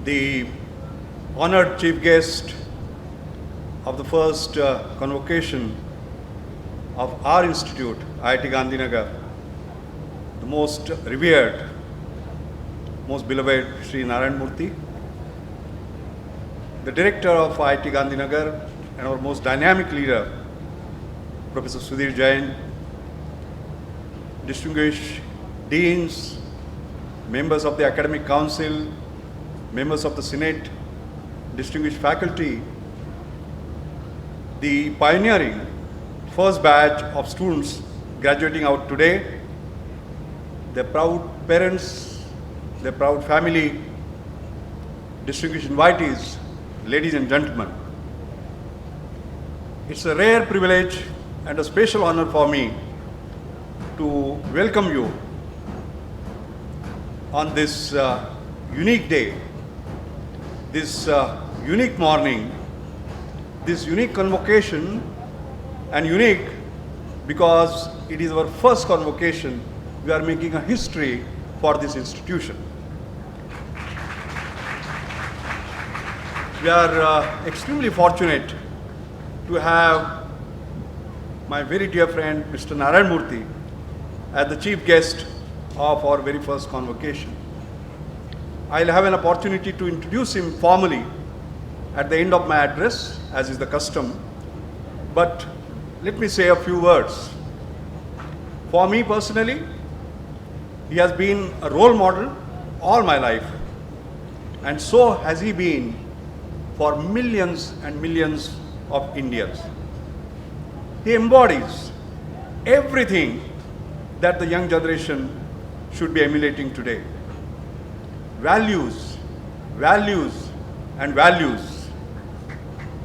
The honored chief guest of the first convocation of our institute, IIT Gandhinagar, the most revered, most beloved Shri Narayana Murthy, the director of IIT Gandhinagar and our most dynamic leader, Professor Sudhir Jain, distinguished deans, members of the academic council, members of the Senate, distinguished faculty, the pioneering first batch of students graduating out today, their proud parents, their proud family, distinguished invitees, ladies and gentlemen. It's a rare privilege and a special honor for me to welcome you on this unique day, this unique morning, this unique convocation, and unique because it is our first convocation. We are making a history for this institution. We are extremely fortunate to have my very dear friend Mr. Narayana Murthy as the chief guest of our very first convocation. I'll have an opportunity to introduce him formally at the end of my address, as is the custom. But let me say a few words. For me personally, he has been a role model all my life, and so has he been for millions and millions of Indians. He embodies everything that the young generation should be emulating today. Values, values, and values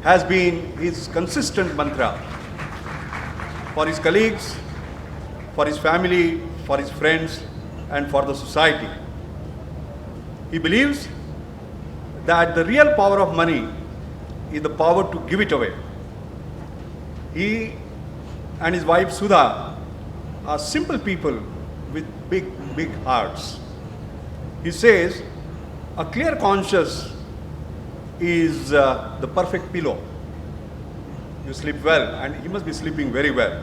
has been his consistent mantra for his colleagues, for his family, for his friends, and for the society. He believes that the real power of money is the power to give it away. He and his wife Sudha are simple people with big, big hearts. He says, a clear conscience is the perfect pillow. You sleep well, and he must be sleeping very well.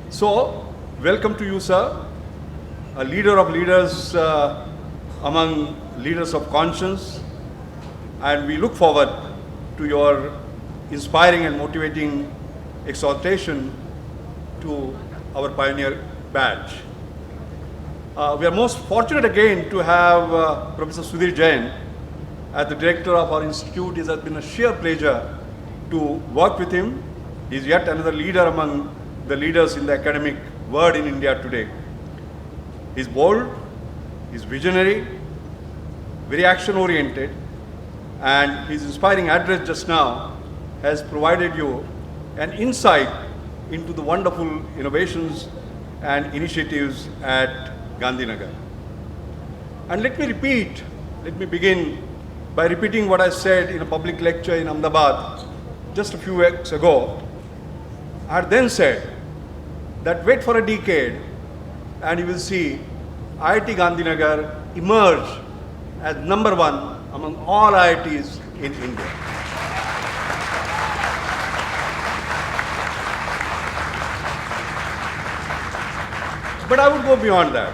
So, welcome to you, sir, a leader of leaders among leaders of conscience, and we look forward to your inspiring and motivating exhortation to our pioneer badge. We are most fortunate again to have Professor Sudhir Jain as the director of our institute. It has been a sheer pleasure to work with him. He is yet another leader among the leaders in the academic world in India today. He is bold, he is visionary, very action-oriented, and his inspiring address just now has provided you an insight into the wonderful innovations and initiatives at Gandhinagar. And let me begin by repeating what I said in a public lecture in Ahmedabad just a few weeks ago. I had then said that wait for a decade and you will see IIT Gandhinagar emerge as number one among all IITs in India. But I would go beyond that.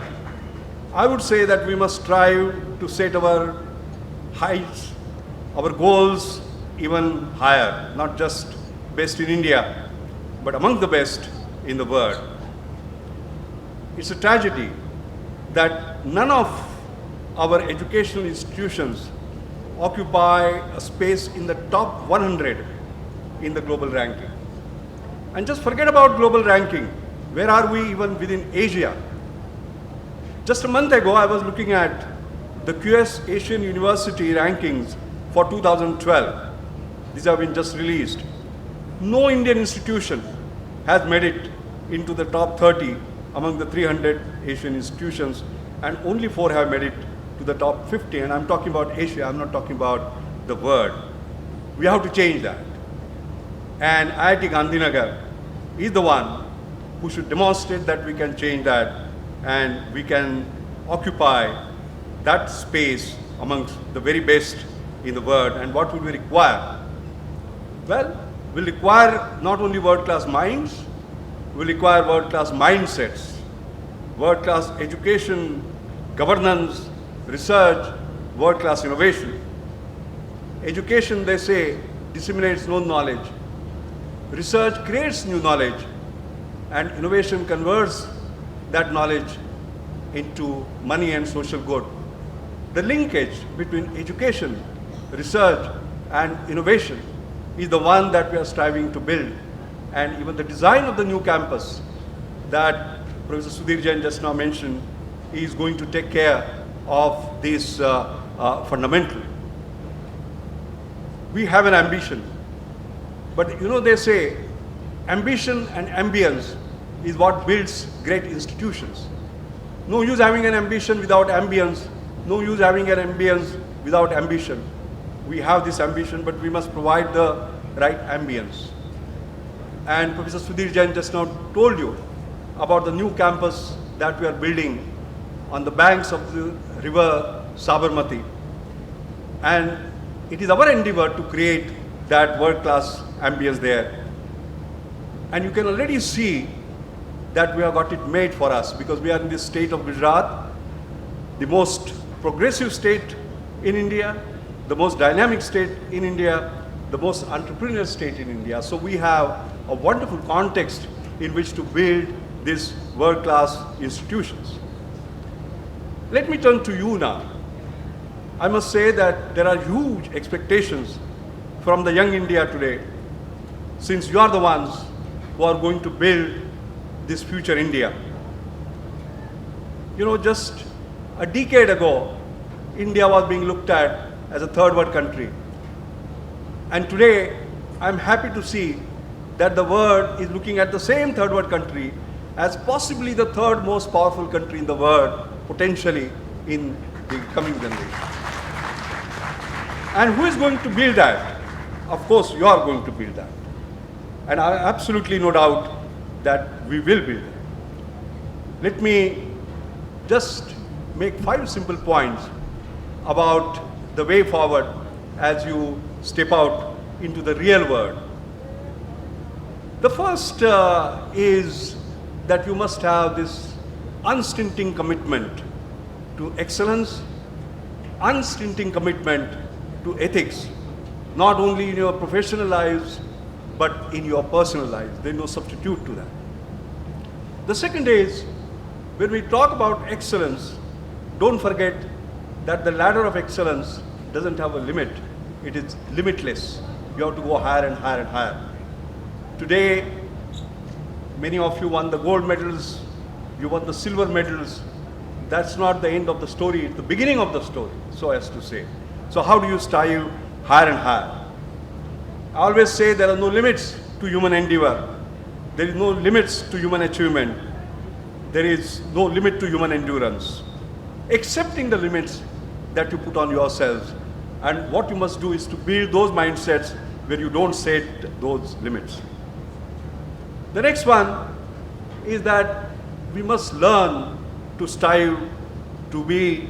I would say that we must strive to set our heights, our goals even higher, not just best in India, but among the best in the world. It's a tragedy that none of our educational institutions occupy a space in the top 100 in the global ranking. And just forget about global ranking. Where are we even within Asia? Just a month ago, I was looking at the QS Asian University rankings for 2012. These have been just released. No Indian institution has made it into the top 30 among the 300 Asian institutions, and only 4 have made it to the top 50. And I'm talking about Asia, I'm not talking about the world. We have to change that. And IIT Gandhinagar is the one who should demonstrate that we can change that and we can occupy that space amongst the very best in the world. And what will we require? Well, we'll require not only world-class minds, we'll require world-class mindsets, world-class education, governance, research, world-class innovation. Education, they say, disseminates known knowledge. Research creates new knowledge, and innovation converts that knowledge into money and social good. The linkage between education, research, and innovation is the one that we are striving to build. And even the design of the new campus that Professor Sudhir Jain just now mentioned is going to take care of this fundamental. We have an ambition, but you know, they say ambition and ambience is what builds great institutions. No use having an ambition without ambience, no use having an ambience without ambition. We have this ambition, but we must provide the right ambience. And Professor Sudhir Jain just now told you about the new campus that we are building on the banks of the river Sabarmati. And it is our endeavor to create that world-class ambience there. And you can already see that we have got it made for us, because we are in this state of Gujarat, the most progressive state in India, the most dynamic state in India, the most entrepreneurial state in India. So we have a wonderful context in which to build these world-class institutions. Let me turn to you now. I must say that there are huge expectations from the young India today, since you are the ones who are going to build this future India. You know, just a decade ago, India was being looked at as a third world country. And today, I'm happy to see that the world is looking at the same third world country as possibly the third most powerful country in the world, potentially in the coming generation. And who is going to build that? Of course, you are going to build that. And I have absolutely no doubt that we will build it. Let me just make 5 simple points about the way forward as you step out into the real world. The first is that you must have this unstinting commitment to excellence, unstinting commitment to ethics, not only in your professional lives, but in your personal lives. There is no substitute to that. The second is, when we talk about excellence, don't forget that the ladder of excellence doesn't have a limit. It is limitless. You have to go higher and higher and higher. Today, many of you won the gold medals, you won the silver medals. That's not the end of the story, it's the beginning of the story, so as to say. So how do you strive higher and higher? I always say there are no limits to human endeavor. There is no limits to human achievement. There is no limit to human endurance. Accepting the limits that you put on yourselves. And what you must do is to build those mindsets where you don't set those limits. The next one is that we must learn to strive to be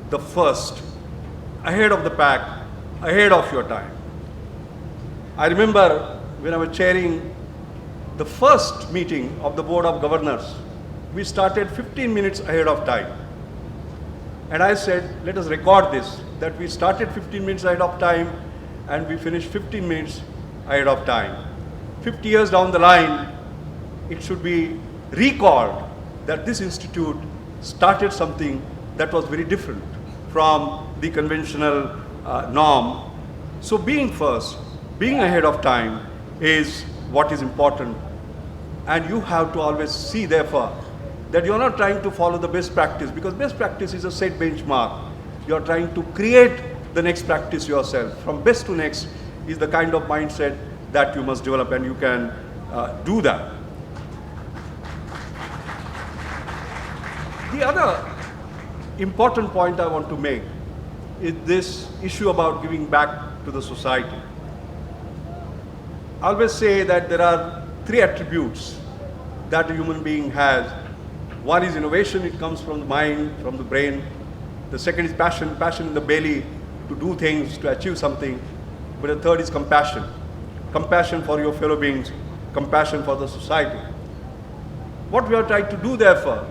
the first, ahead of the pack, ahead of your time. I remember when I was chairing the first meeting of the Board of Governors, we started 15 minutes ahead of time. And I said, let us record this, that we started 15 minutes ahead of time and we finished 15 minutes ahead of time. 50 years down the line, it should be recalled that this institute started something that was very different from the conventional norm. So being first, being ahead of time is what is important. And you have to always see, therefore, that you are not trying to follow the best practice, because best practice is a set benchmark. You are trying to create the next practice yourself. From best to next is the kind of mindset that you must develop, and you can do that. The other important point I want to make is this issue about giving back to the society. I always say that there are 3 attributes that a human being has. One is innovation, it comes from the mind, from the brain. The second is passion, passion in the belly to do things, to achieve something. But the third is compassion, compassion for your fellow beings, compassion for the society. What we are trying to do, therefore,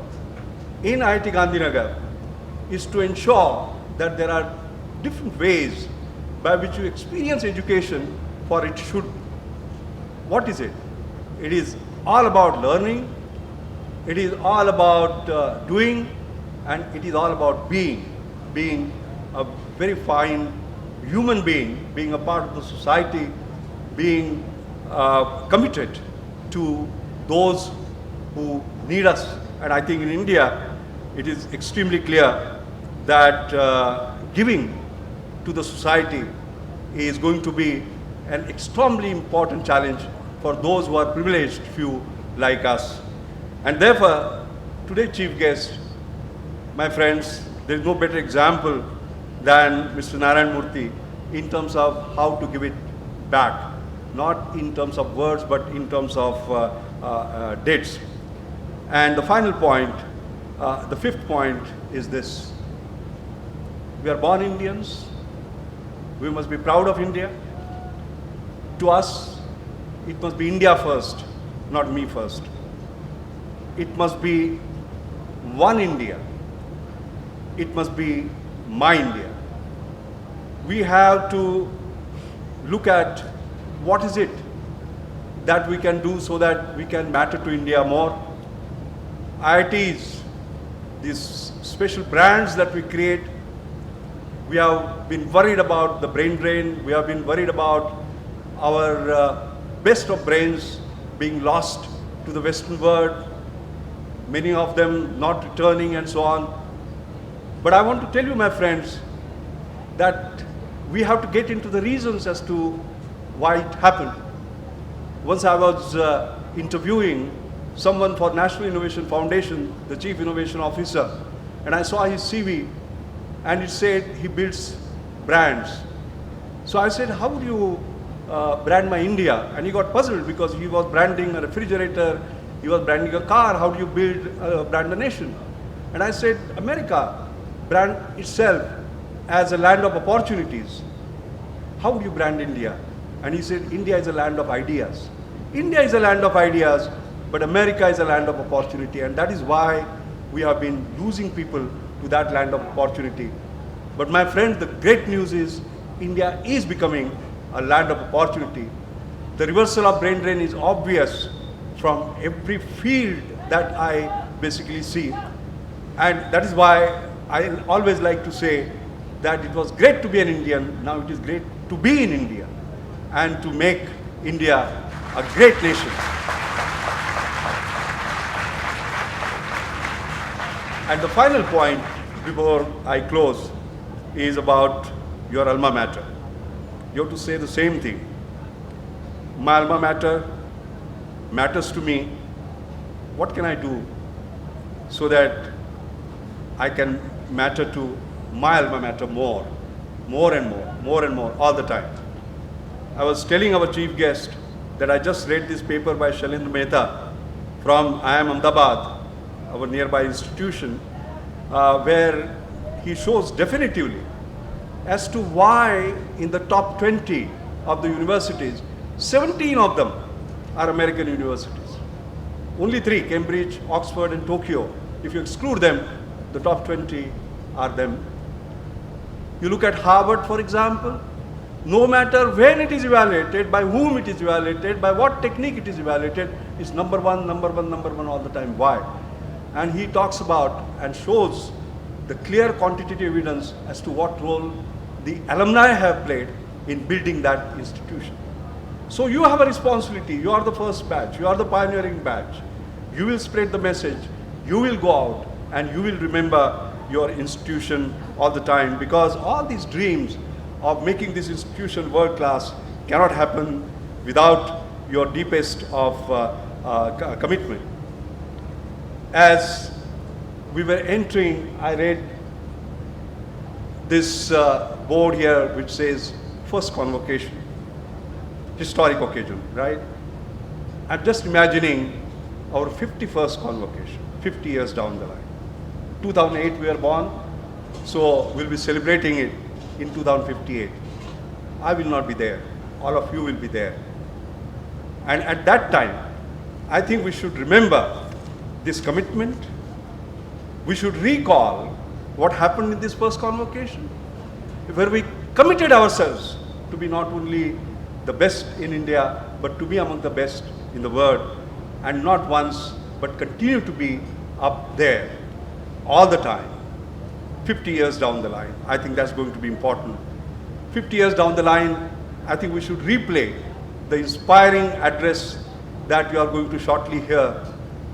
in IIT Gandhinagar is to ensure that there are different ways by which you experience education for it should. What is it? It is all about learning, it is all about doing, and it is all about being a very fine human being, being a part of the society, being committed to those who need us. And I think in India, it is extremely clear that giving to the society is going to be an extremely important challenge for those who are privileged few like us. And therefore, today's chief guest, my friends, there is no better example than Mr. Narayana Murthy in terms of how to give it back, not in terms of words, but in terms of deeds. And the final point, the 5th point is this. We are born Indians, We must be proud of India. To us, it must be India first, not me first. It must be one India. It must be my India. We have to look at what is it that we can do so that we can matter to India more. IITs, these special brands that we create, we have been worried about the brain drain. We have been worried about our best of brains being lost to the Western world, many of them not returning and so on. But I want to tell you, my friends, that we have to get into the reasons as to why it happened. Once I was interviewing someone for National Innovation Foundation, the Chief Innovation Officer, and I saw his CV, and it said he builds brands. So I said, how would you brand my India? And he got puzzled because he was branding a refrigerator, he was branding a car. How do you brand a nation? And I said, America brand itself as a land of opportunities. How would you brand India? And he said, India is a land of ideas. India is a land of ideas, but America is a land of opportunity. And that is why we have been losing people to that land of opportunity. But my friend, the great news is India is becoming a land of opportunity. The reversal of brain drain is obvious from every field that I basically see. And that is why I always like to say that it was great to be an Indian, now it is great to be in India and to make India a great nation. And the final point before I close is about your alma mater. You have to say the same thing. My alma mater matters to me. What can I do so that I can matter to my alma mater more and more, all the time? I was telling our chief guest that I just read this paper by Shailendra Mehta from IIM Ahmedabad, our nearby institution, where he shows definitively as to why in the top 20 of the universities, 17 of them are American universities. Only 3, Cambridge, Oxford and Tokyo. If you exclude them, the top 20 are them. You look at Harvard, for example, no matter when it is evaluated, by whom it is evaluated, by what technique it is evaluated, it's number one all the time. Why? And he talks about and shows the clear quantitative evidence as to what role the alumni have played in building that institution. So you have a responsibility. You are the first batch. You are the pioneering batch. You will spread the message. You will go out and you will remember your institution all the time, because all these dreams of making this institution world class cannot happen without your deepest of commitment. As we were entering, I read this board here which says first convocation, historic occasion, right? I'm just imagining our 51st convocation, 50 years down the line. 2008 we were born, so we'll be celebrating it in 2058. I will not be there. All of you will be there. And at that time, I think we should remember this commitment. We should recall what happened in this first convocation, where we committed ourselves to be not only the best in India, but to be among the best in the world, and not once, but continue to be up there all the time. 50 years down the line, I think that's going to be important. 50 years down the line, I think we should replay the inspiring address that we are going to shortly hear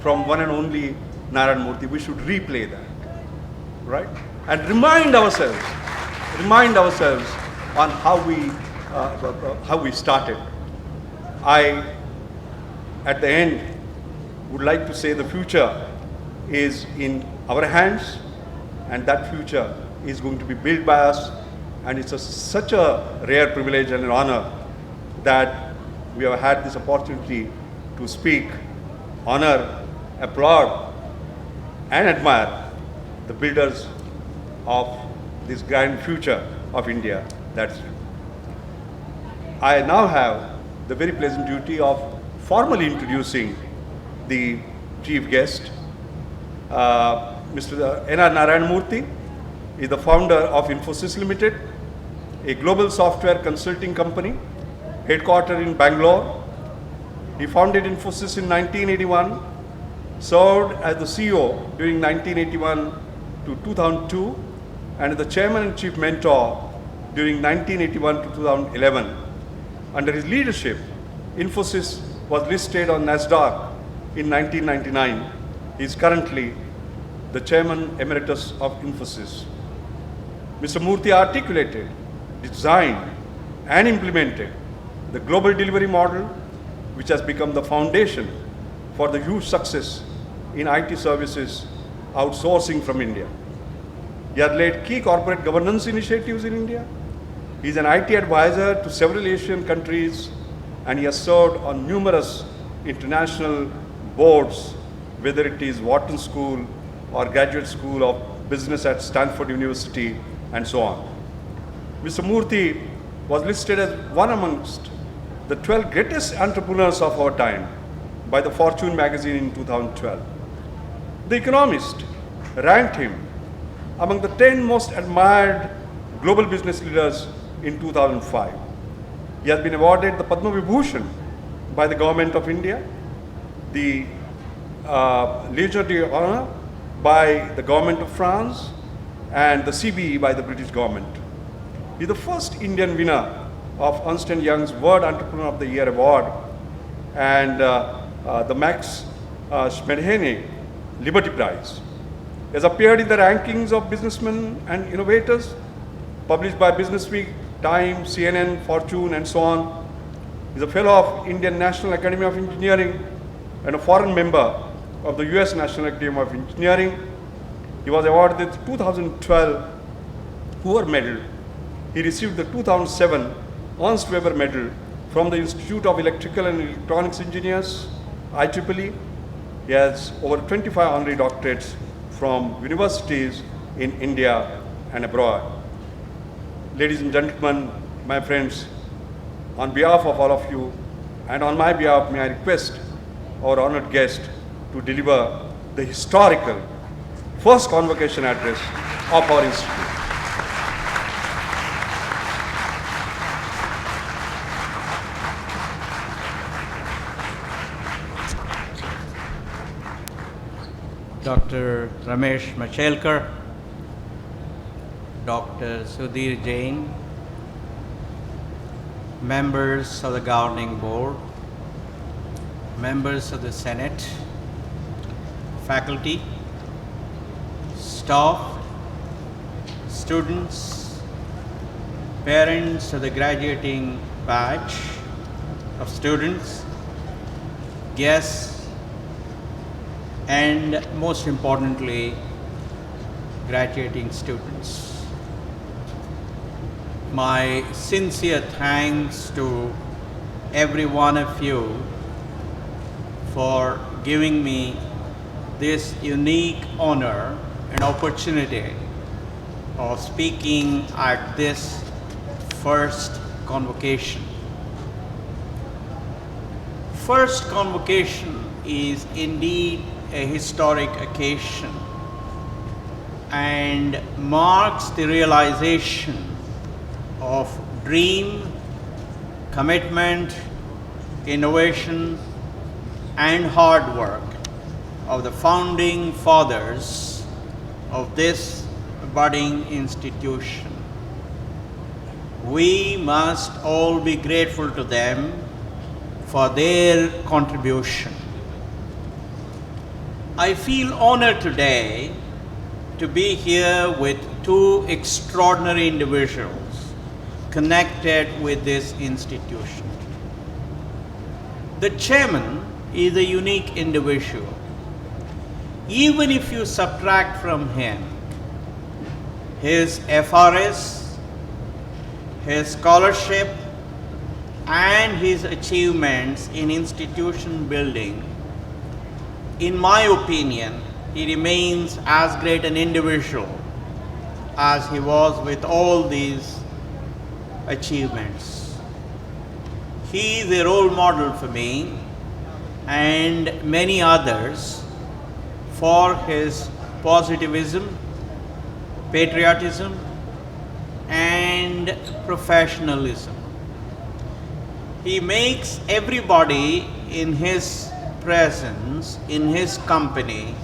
from one and only Narayana Murthy. We should replay that, right? And remind ourselves on how we started. I, at the end, would like to say the future is in our hands, and that future is going to be built by us, and it's such a rare privilege and an honor that we have had this opportunity to speak, honor, applaud, and admire the builders of this grand future of India. That's it. I now have the very pleasant duty of formally introducing the chief guest. Mr. Narayana Murthy is the founder of Infosys Limited, a global software consulting company headquartered in Bangalore. He founded Infosys in 1981, served as the CEO during 1981 to 2002, and the chairman and chief mentor during 1981 to 2011. Under his leadership, Infosys was listed on NASDAQ in 1999. He is currently the chairman emeritus of Infosys. Mr. Murthy articulated, designed, and implemented the global delivery model, which has become the foundation for the huge success in IT services outsourcing from India. He has led key corporate governance initiatives in India. He is an IT advisor to several Asian countries, and he has served on numerous international boards, whether it is Wharton School or Graduate School of Business at Stanford University, and so on. Mr. Murthy was listed as one amongst the 12 greatest entrepreneurs of our time by the Fortune magazine in 2012. The Economist ranked him among the 10 most admired global business leaders in 2005. He has been awarded the Padma Vibhushan by the Government of India, the Légion d'Honneur by the Government of France, and the CBE by the British government. He is the first Indian winner of Ernst & Young's World Entrepreneur of the Year Award and the Max Schmedeheine Liberty Prize. He has appeared in the rankings of businessmen and innovators published by Business Week, Time, CNN, Fortune, and so on. He is a fellow of Indian National Academy of Engineering and a foreign member of the US National Academy of Engineering. He was awarded the 2012 Hoover Medal. He received the 2007 Ernst Weber Medal from the Institute of Electrical and Electronics Engineers, IEEE. He has over 25 honorary doctorates from universities in India and abroad. Ladies and gentlemen, my friends, on behalf of all of you and on my behalf, may I request our honored guest to deliver the historical first convocation address of our institute. Dr. Ramesh Machelkar, Dr. Sudhir Jain, members of the governing board, members of the Senate, faculty, staff, students, parents of the graduating batch of students, guests, and most importantly, graduating students. My sincere thanks to every one of you for giving me this unique honor and opportunity of speaking at this first convocation. First convocation is indeed a historic occasion and marks the realization of dream, commitment, innovation, and hard work of the founding fathers of this budding institution. We must all be grateful to them for their contribution. I feel honored today to be here with two extraordinary individuals connected with this institution. The chairman is a unique individual. Even if you subtract from him his FRS, his scholarship, and his achievements in institution building, in my opinion, he remains as great an individual as he was with all these achievements. He is a role model for me and many others for his positivism, patriotism, and professionalism. He makes everybody in his presence, in his company,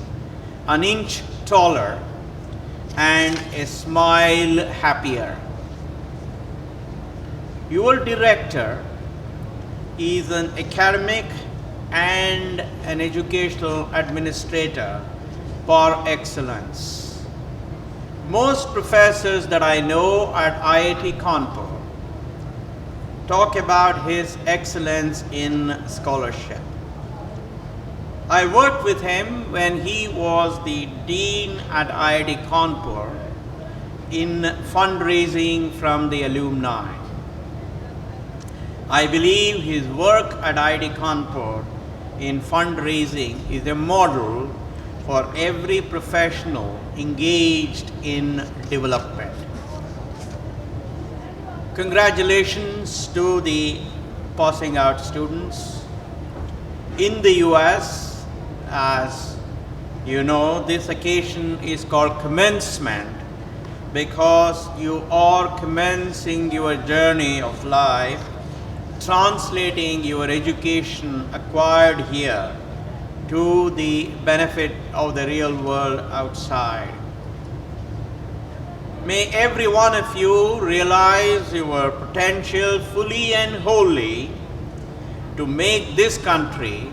an inch taller and a smile happier. Your director is an academic and an educational administrator par excellence. Most professors that I know at IIT Kanpur talk about his excellence in scholarship. I worked with him when he was the dean at IIT Kanpur in fundraising from the alumni. I believe his work at IIT Kanpur in fundraising is a model for every professional engaged in development. Congratulations to the passing out students. In the US, as you know, this occasion is called commencement because you are commencing your journey of life, translating your education acquired here to the benefit of the real world outside. May every one of you realize your potential fully and wholly to make this country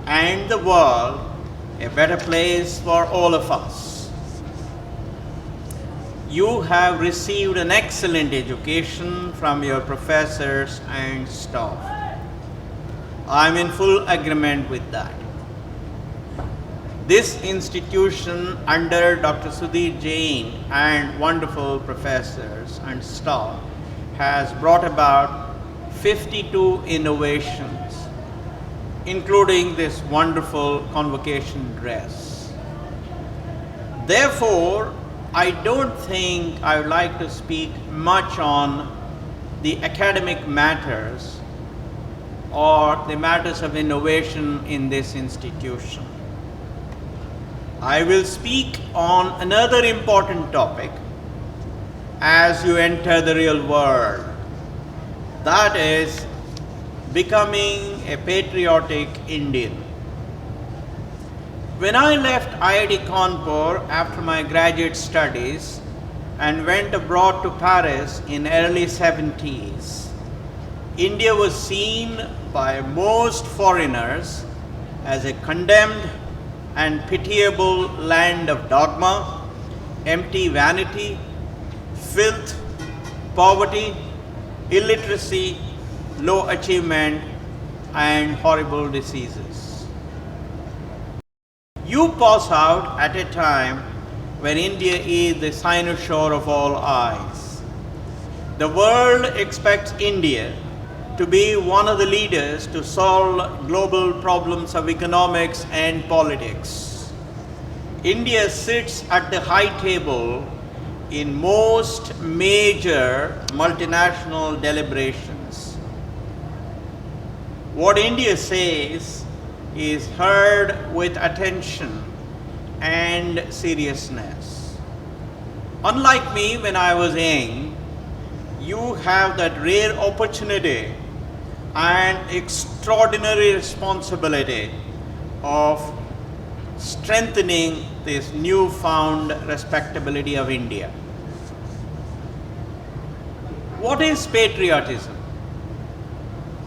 and the world a better place for all of us. You have received an excellent education from your professors and staff. I am in full agreement with that. This institution under Dr. Sudhir Jain and wonderful professors and staff has brought about 52 innovations, including this wonderful convocation dress. Therefore, I don't think I would like to speak much on the academic matters or the matters of innovation in this institution. I will speak on another important topic as you enter the real world. That is becoming a patriotic Indian. When I left IIT Kanpur after my graduate studies and went abroad to Paris in early 70s, India was seen by most foreigners as a condemned and pitiable land of dogma, empty vanity, filth, poverty, illiteracy, low achievement, and horrible diseases. You pass out at a time when India is the cynosure of all eyes. The world expects India to be one of the leaders to solve global problems of economics and politics. India sits at the high table in most major multinational deliberations. What India says is heard with attention and seriousness. Unlike me when I was young, you have that rare opportunity and extraordinary responsibility of strengthening this newfound respectability of India. What is patriotism?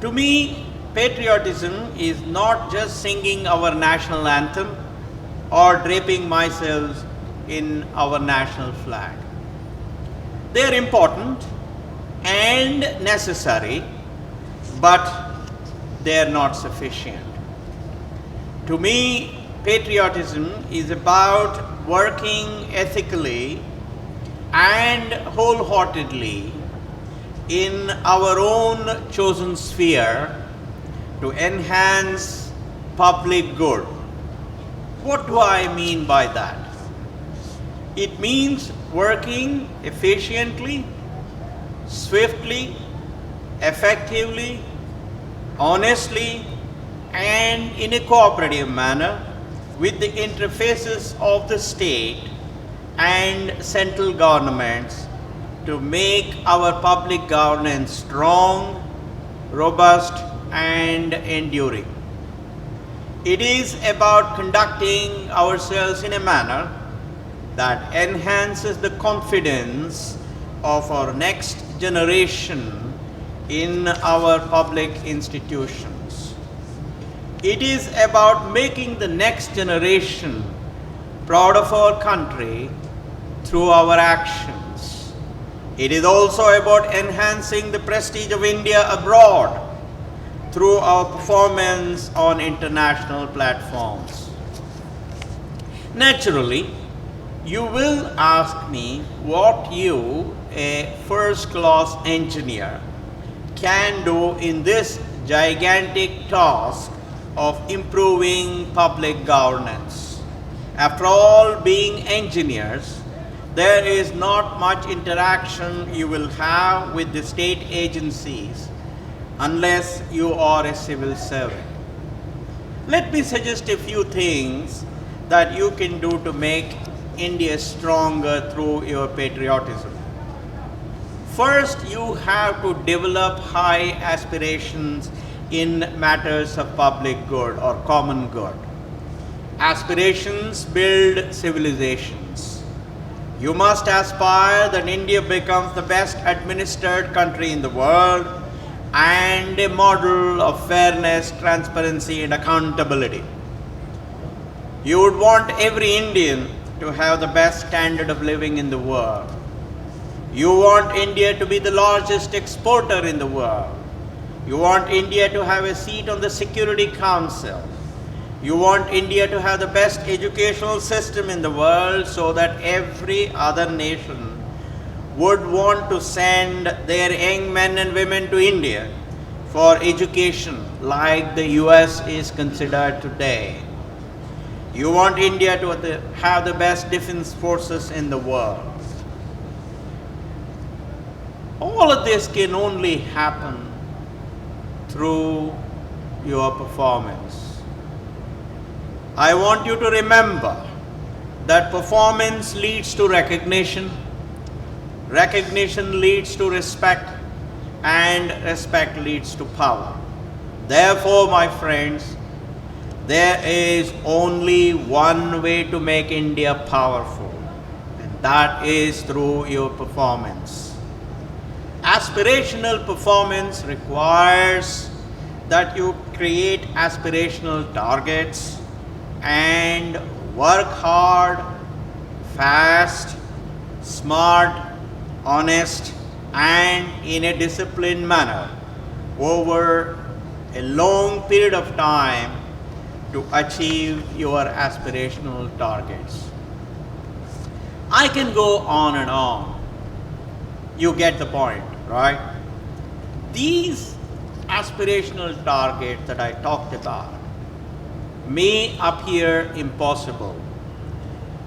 To me, patriotism is not just singing our national anthem or draping myself in our national flag. They are important and necessary, but they are not sufficient. To me, patriotism is about working ethically and wholeheartedly in our own chosen sphere to enhance public good. What do I mean by that? It means working efficiently, swiftly, effectively, honestly and in a cooperative manner with the interfaces of the state and central governments to make our public governance strong, robust, and enduring. It is about conducting ourselves in a manner that enhances the confidence of our next generation in our public institutions. It is about making the next generation proud of our country through our actions. It is also about enhancing the prestige of India abroad through our performance on international platforms. Naturally, you will ask me what you, a first-class engineer, can do in this gigantic task of improving public governance. After all, being engineers, there is not much interaction you will have with the state agencies unless you are a civil servant. Let me suggest a few things that you can do to make India stronger through your patriotism. First, you have to develop high aspirations in matters of public good or common good. Aspirations build civilizations. You must aspire that India becomes the best administered country in the world and a model of fairness, transparency, and accountability. You would want every Indian to have the best standard of living in the world. You want India to be the largest exporter in the world. You want India to have a seat on the Security Council. You want India to have the best educational system in the world so that every other nation would want to send their young men and women to India for education like the US is considered today. You want India to have the best defense forces in the world. All of this can only happen through your performance. I want you to remember that performance leads to recognition, recognition leads to respect, and respect leads to power. Therefore, my friends, there is only one way to make India powerful, and that is through your performance. Aspirational performance requires that you create aspirational targets and work hard, fast, smart, honest, and in a disciplined manner over a long period of time to achieve your aspirational targets. I can go on and on. You get the point, right? These aspirational targets that I talked about may appear impossible,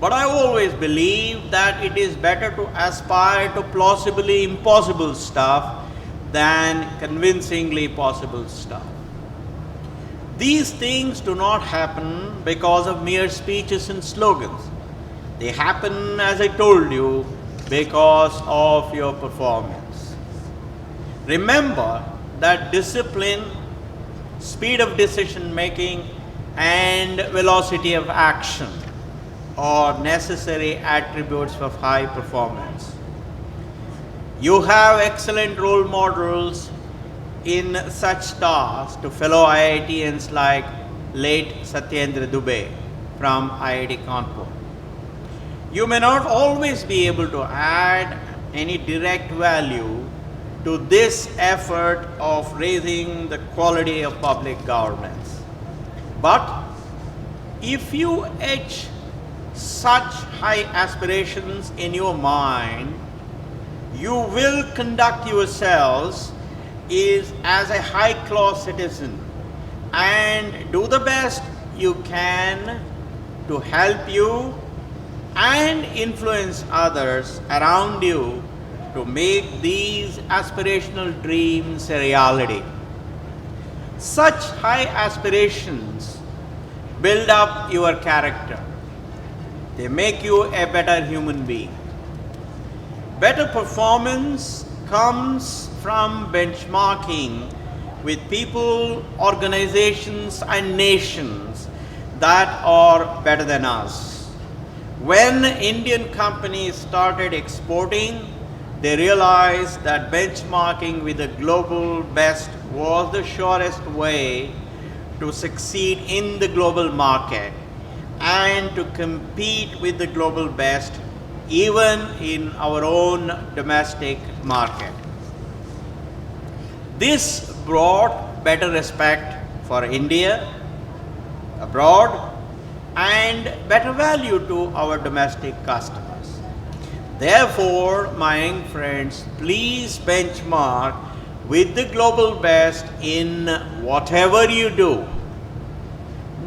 but I always believe that it is better to aspire to plausibly impossible stuff than convincingly possible stuff. These things do not happen because of mere speeches and slogans. They happen, as I told you, because of your performance. Remember that discipline, speed of decision making, and velocity of action are necessary attributes of high performance. You have excellent role models in such tasks to fellow IITians like late Satyendra Dubey from IIT Kanpur. You may not always be able to add any direct value to this effort of raising the quality of public governance. But if you etch such high aspirations in your mind, you will conduct yourselves as a high-class citizen and do the best you can to help you and influence others around you to make these aspirational dreams a reality. Such high aspirations build up your character. They make you a better human being. Better performance comes from benchmarking with people, organizations, and nations that are better than us. When Indian companies started exporting, they realized that benchmarking with the global best was the surest way to succeed in the global market and to compete with the global best even in our own domestic market. This brought better respect for India abroad and better value to our domestic customers. Therefore, my young friends, please benchmark with the global best in whatever you do.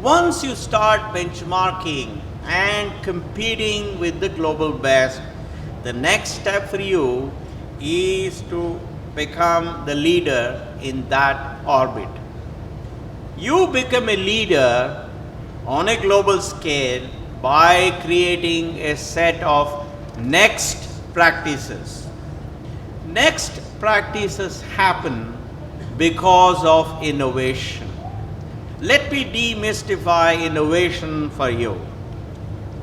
Once you start benchmarking and competing with the global best, the next step for you is to become the leader in that orbit. You become a leader on a global scale by creating a set of next practices. Next practices happen because of innovation. Let me demystify innovation for you.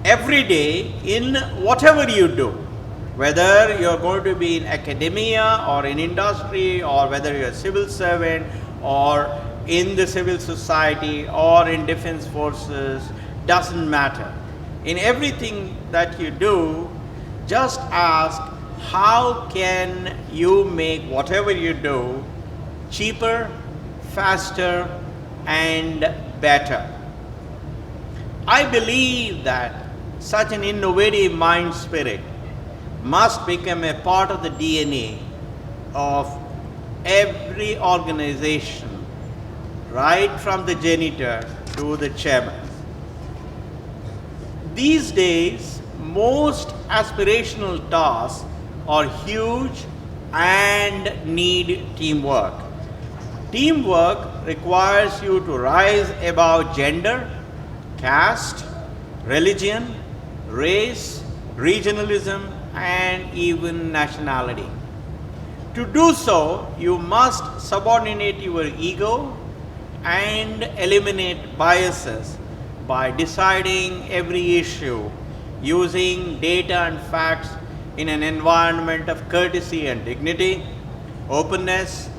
Every day, in whatever you do, whether you're going to be in academia or in industry, or whether you're a civil servant or in the civil society or in defense forces, doesn't matter. In everything that you do, just ask, how can you make whatever you do cheaper, faster, and better? I believe that such an innovative mind spirit must become a part of the DNA of every organization, right from the janitor to the chairman. These days, most aspirational tasks are huge and need teamwork. Teamwork requires you to rise above gender, caste, religion, race, regionalism, and even nationality. To do so, you must subordinate your ego and eliminate biases by deciding every issue using data and facts in an environment of courtesy and dignity, openness,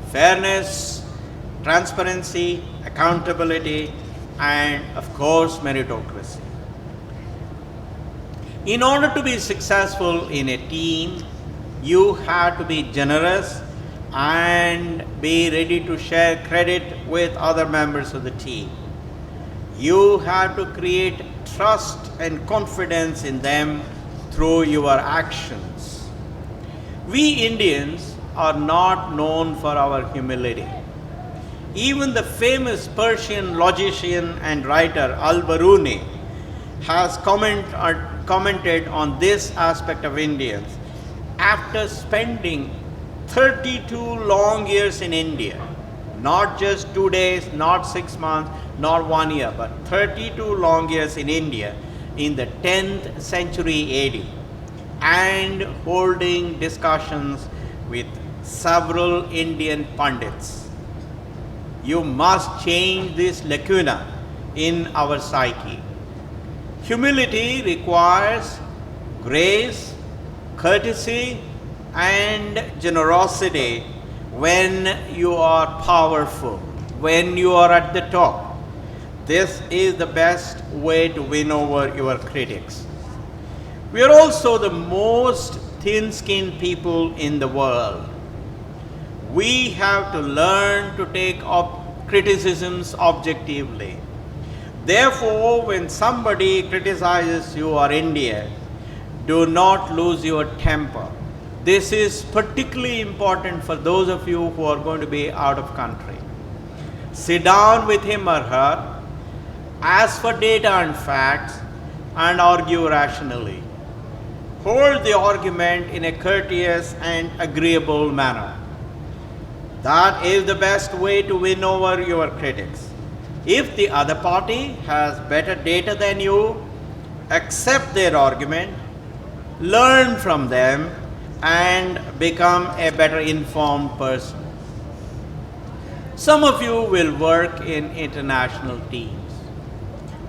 fairness, transparency, accountability, and of course meritocracy. In order to be successful in a team, you have to be generous and be ready to share credit with other members of the team. You have to create trust and confidence in them through your actions. We Indians are not known for our humility. Even the famous Persian logician and writer Al-Biruni has commented on this aspect of Indians after spending 32 long years in India, not just 2 days, not 6 months, not 1 year, but 32 long years in India in the 10th century AD, and holding discussions with several Indian pundits. You must change this lacuna in our psyche. Humility requires grace, courtesy, and generosity when you are powerful, when you are at the top. This is the best way to win over your critics. We are also the most thin-skinned people in the world. We have to learn to take up criticisms objectively. Therefore, when somebody criticizes you or India, do not lose your temper. This is particularly important for those of you who are going to be out of country. Sit down with him or her, ask for data and facts, and argue rationally. Hold the argument in a courteous and agreeable manner. That is the best way to win over your critics. If the other party has better data than you, accept their argument, learn from them, and become a better informed person. Some of you will work in international teams.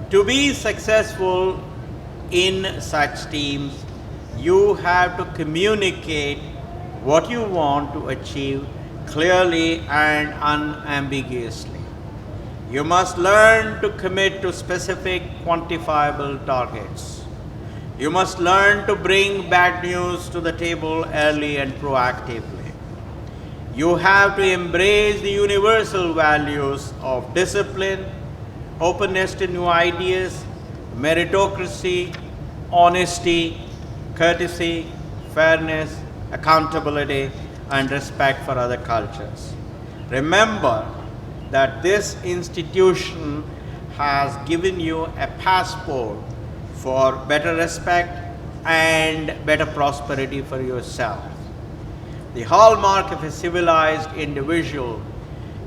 To be successful in such teams, you have to communicate what you want to achieve clearly and unambiguously. You must learn to commit to specific quantifiable targets. You must learn to bring bad news to the table early and proactively. You have to embrace the universal values of discipline, openness to new ideas, meritocracy, honesty, courtesy, fairness, accountability, and respect for other cultures. Remember that this institution has given you a passport for better respect and better prosperity for yourself. The hallmark of a civilized individual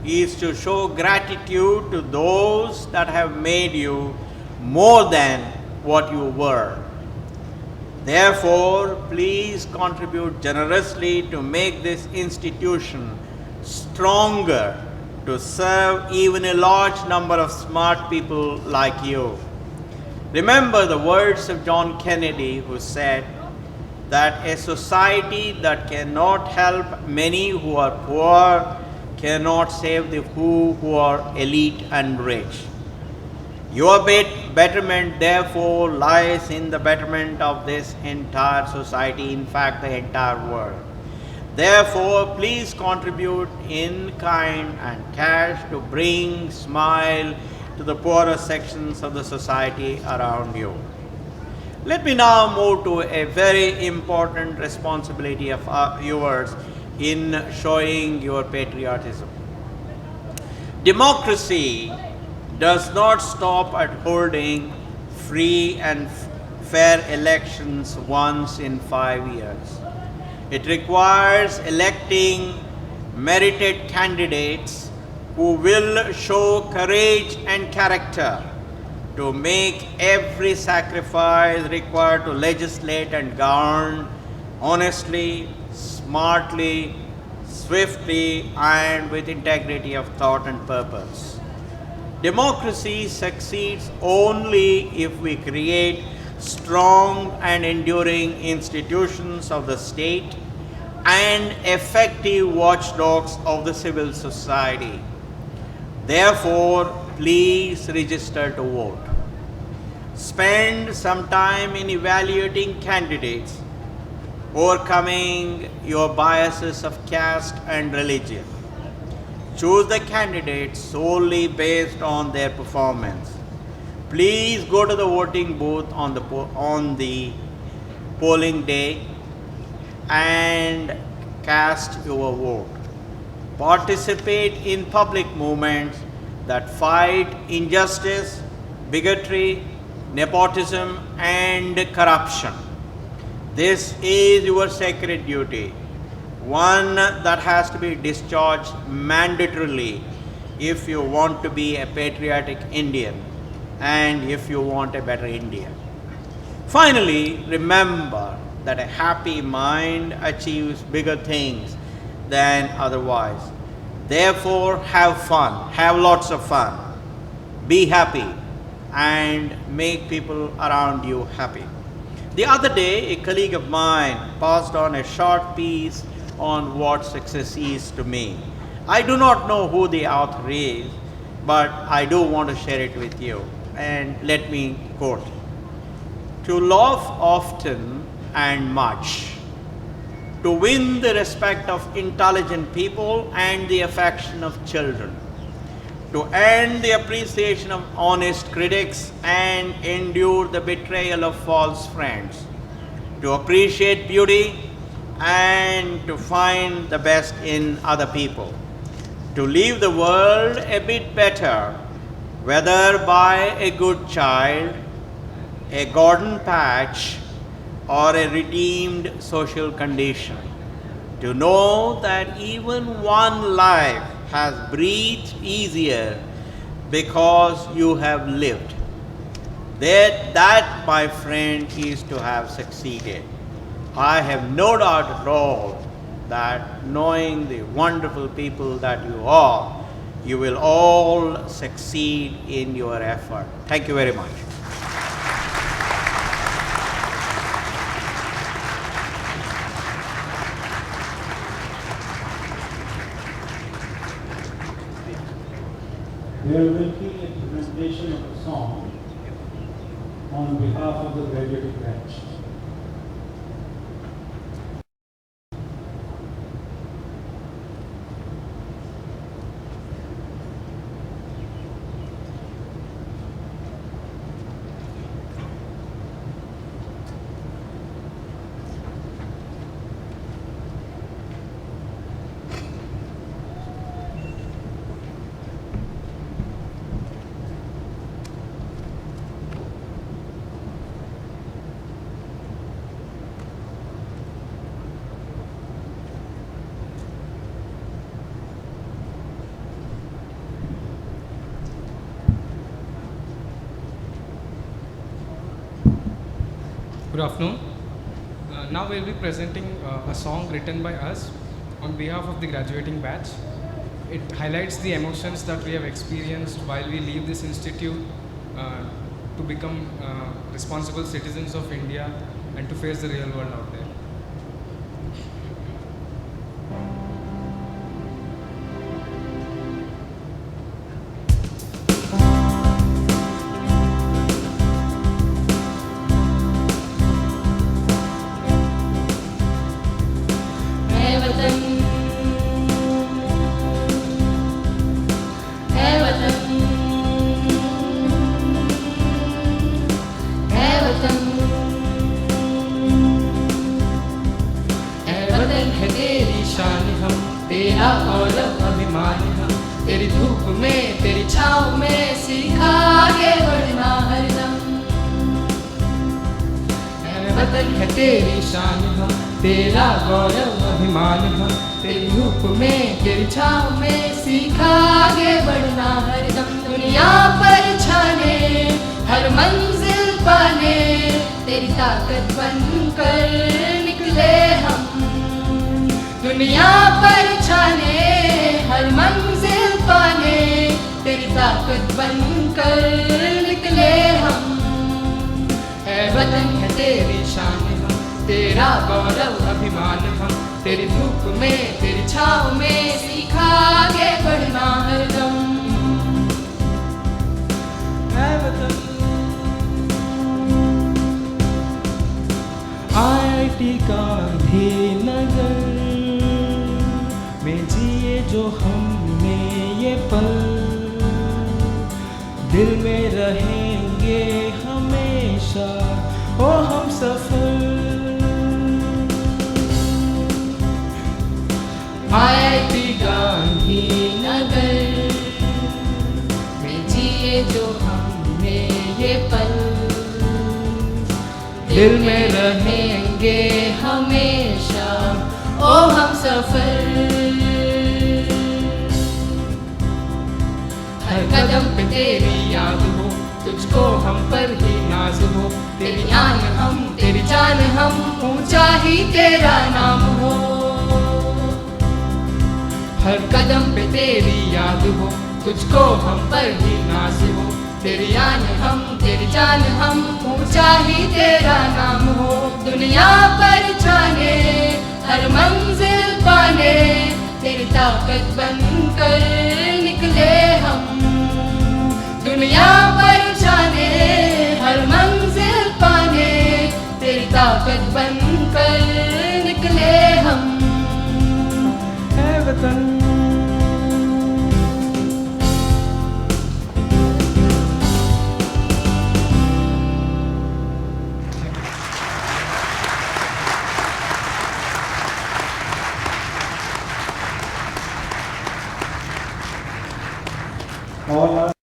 is to show gratitude to those that have made you more than what you were. Therefore, please contribute generously to make this institution stronger, to serve even a large number of smart people like you. Remember the words of John Kennedy, who said that a society that cannot help many who are poor cannot save the few who are elite and rich. Your betterment, therefore, lies in the betterment of this entire society, in fact, the entire world. Therefore, please contribute in kind and cash to bring smile to the poorer sections of the society around you. Let me now move to a very important responsibility of yours in showing your patriotism. Democracy does not stop at holding free and fair elections once in 5 years. It requires electing merited candidates who will show courage and character to make every sacrifice required to legislate and govern honestly, smartly, swiftly, and with integrity of thought and purpose. Democracy succeeds only if we create strong and enduring institutions of the state and effective watchdogs of the civil society. Therefore, please register to vote. Spend some time in evaluating candidates, overcoming your biases of caste and religion. Choose the candidates solely based on their performance. Please go to the voting booth on the polling day and cast your vote. Participate in public movements that fight injustice, bigotry, nepotism, and corruption. This is your sacred duty, one that has to be discharged mandatorily if you want to be a patriotic Indian and if you want a better India. Finally, remember that a happy mind achieves bigger things than otherwise. Therefore, have fun, have lots of fun, be happy, and make people around you happy. The other day, a colleague of mine passed on a short piece on what success is to me. I do not know who the author is, but I do want to share it with you. And let me quote: "To laugh often and much, to win the respect of intelligent people and the affection of children, to earn the appreciation of honest critics and endure the betrayal of false friends, to appreciate beauty and to find the best in other people, to leave the world a bit better, whether by a good child, a garden patch, or a redeemed social condition, to know that even one life has breathed easier because you have lived. That, my friend, is to have succeeded. I have no doubt at all that knowing the wonderful people that you are, you will all succeed in your effort. Thank you very much. There will be a presentation of a song on behalf of the graduating batch. Good afternoon. Now we will be presenting a song written by us on behalf of the graduating batch. It highlights the emotions that we have experienced while we leave this institute to become responsible citizens of India and to face the real world out there. तेरा गौरव अभिमान हम तेरी धूप में तेरी छाँव में सीखा आगे बढ़ना हरदम। वतन है तेरी शान हम तेरा गौरव अभिमान हम तेरी धूप में तेरी छाँव में सीखा आगे बढ़ना हरदम। दुनिया पर छाने हर मंजिल पाने तेरी ताकत बनकर निकले हम। दुनिया पर छाने हर मंजिल पाने तेरी ताकत बनकर निकले हम। है वतन है तेरी शान हम तेरा गौरव अभिमान हम तेरी धूप में तेरी छाँव में सीखा आगे बढ़ना हरदम। है वतन IIT गांधीनगर में जिए जो हमने ये पल दिल में रहेंगे हमेशा ओ हम सफल। IIT गांधीनगर में जिए जो हमने ये पल दिल में रहेंगे हमेशा ओ हम सफल। हर कदम पे तेरी याद हो तुझको हम पर ही नाज हो तेरी आन हम तेरी जान हम ऊंचा ही तेरा नाम हो। हर कदम पे तेरी याद हो तुझको हम पर ही नाज हो तेरी आन हम तेरी जान हम ऊंचा ही तेरा नाम हो। दुनिया पर छाने हर मंजिल पाने तेरी ताकत बनकर निकले हम। दुनिया पर छाने हर मंजिल पाने तेरी ताकत बनकर निकले हम। है वतन all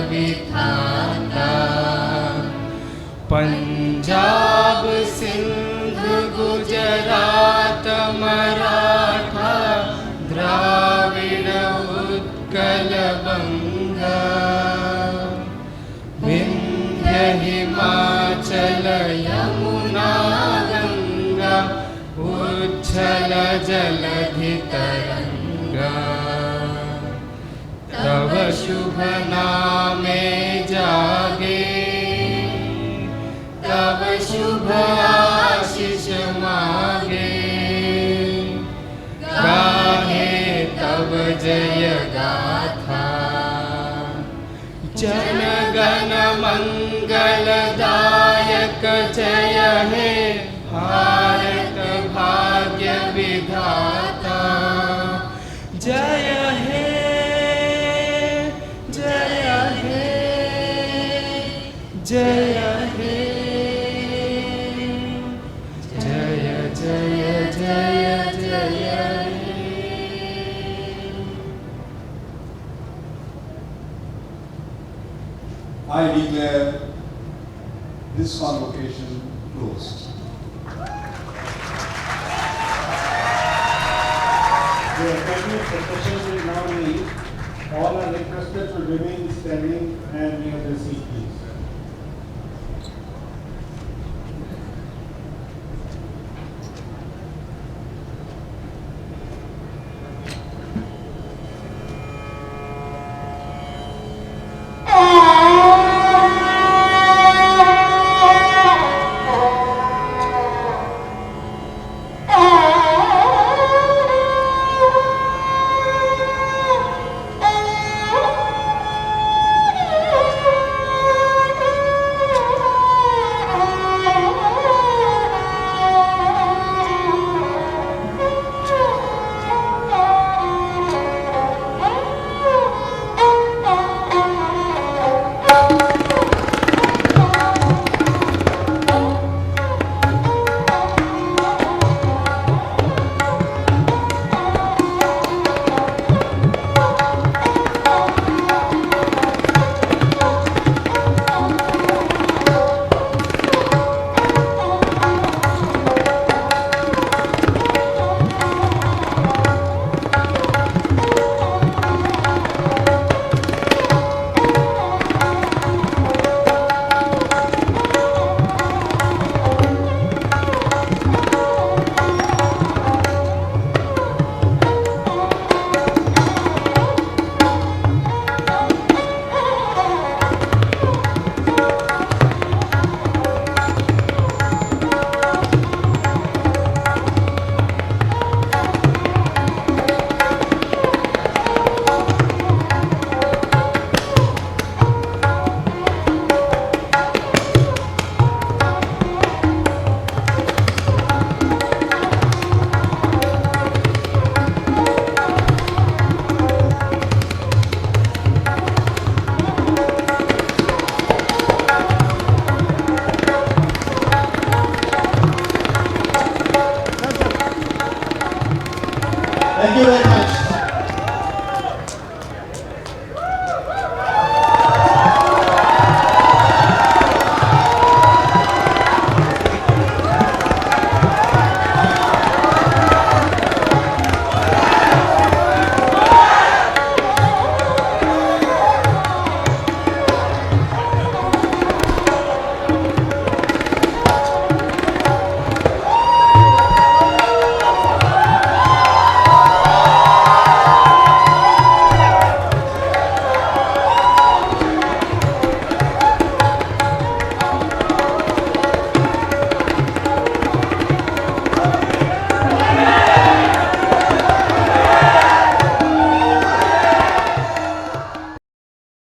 विधाता पंजाब सिंध गुजरात मराठा द्राविड उत्कल बंगा विंध्य हिमाचल यमुना गंगा उच्छल जलधि तरंगा तव शुभ नामे जागे तब शुभ आशीष मागे गाहे तब जय गाथा जन गण मंगलदायक जय हे भारत भाग्य विधाता जय हे जय हे जय हे जय जय जय जय I declare this convocation closed. The academic session will now leave. All are requested to remain standing and near the seat, please.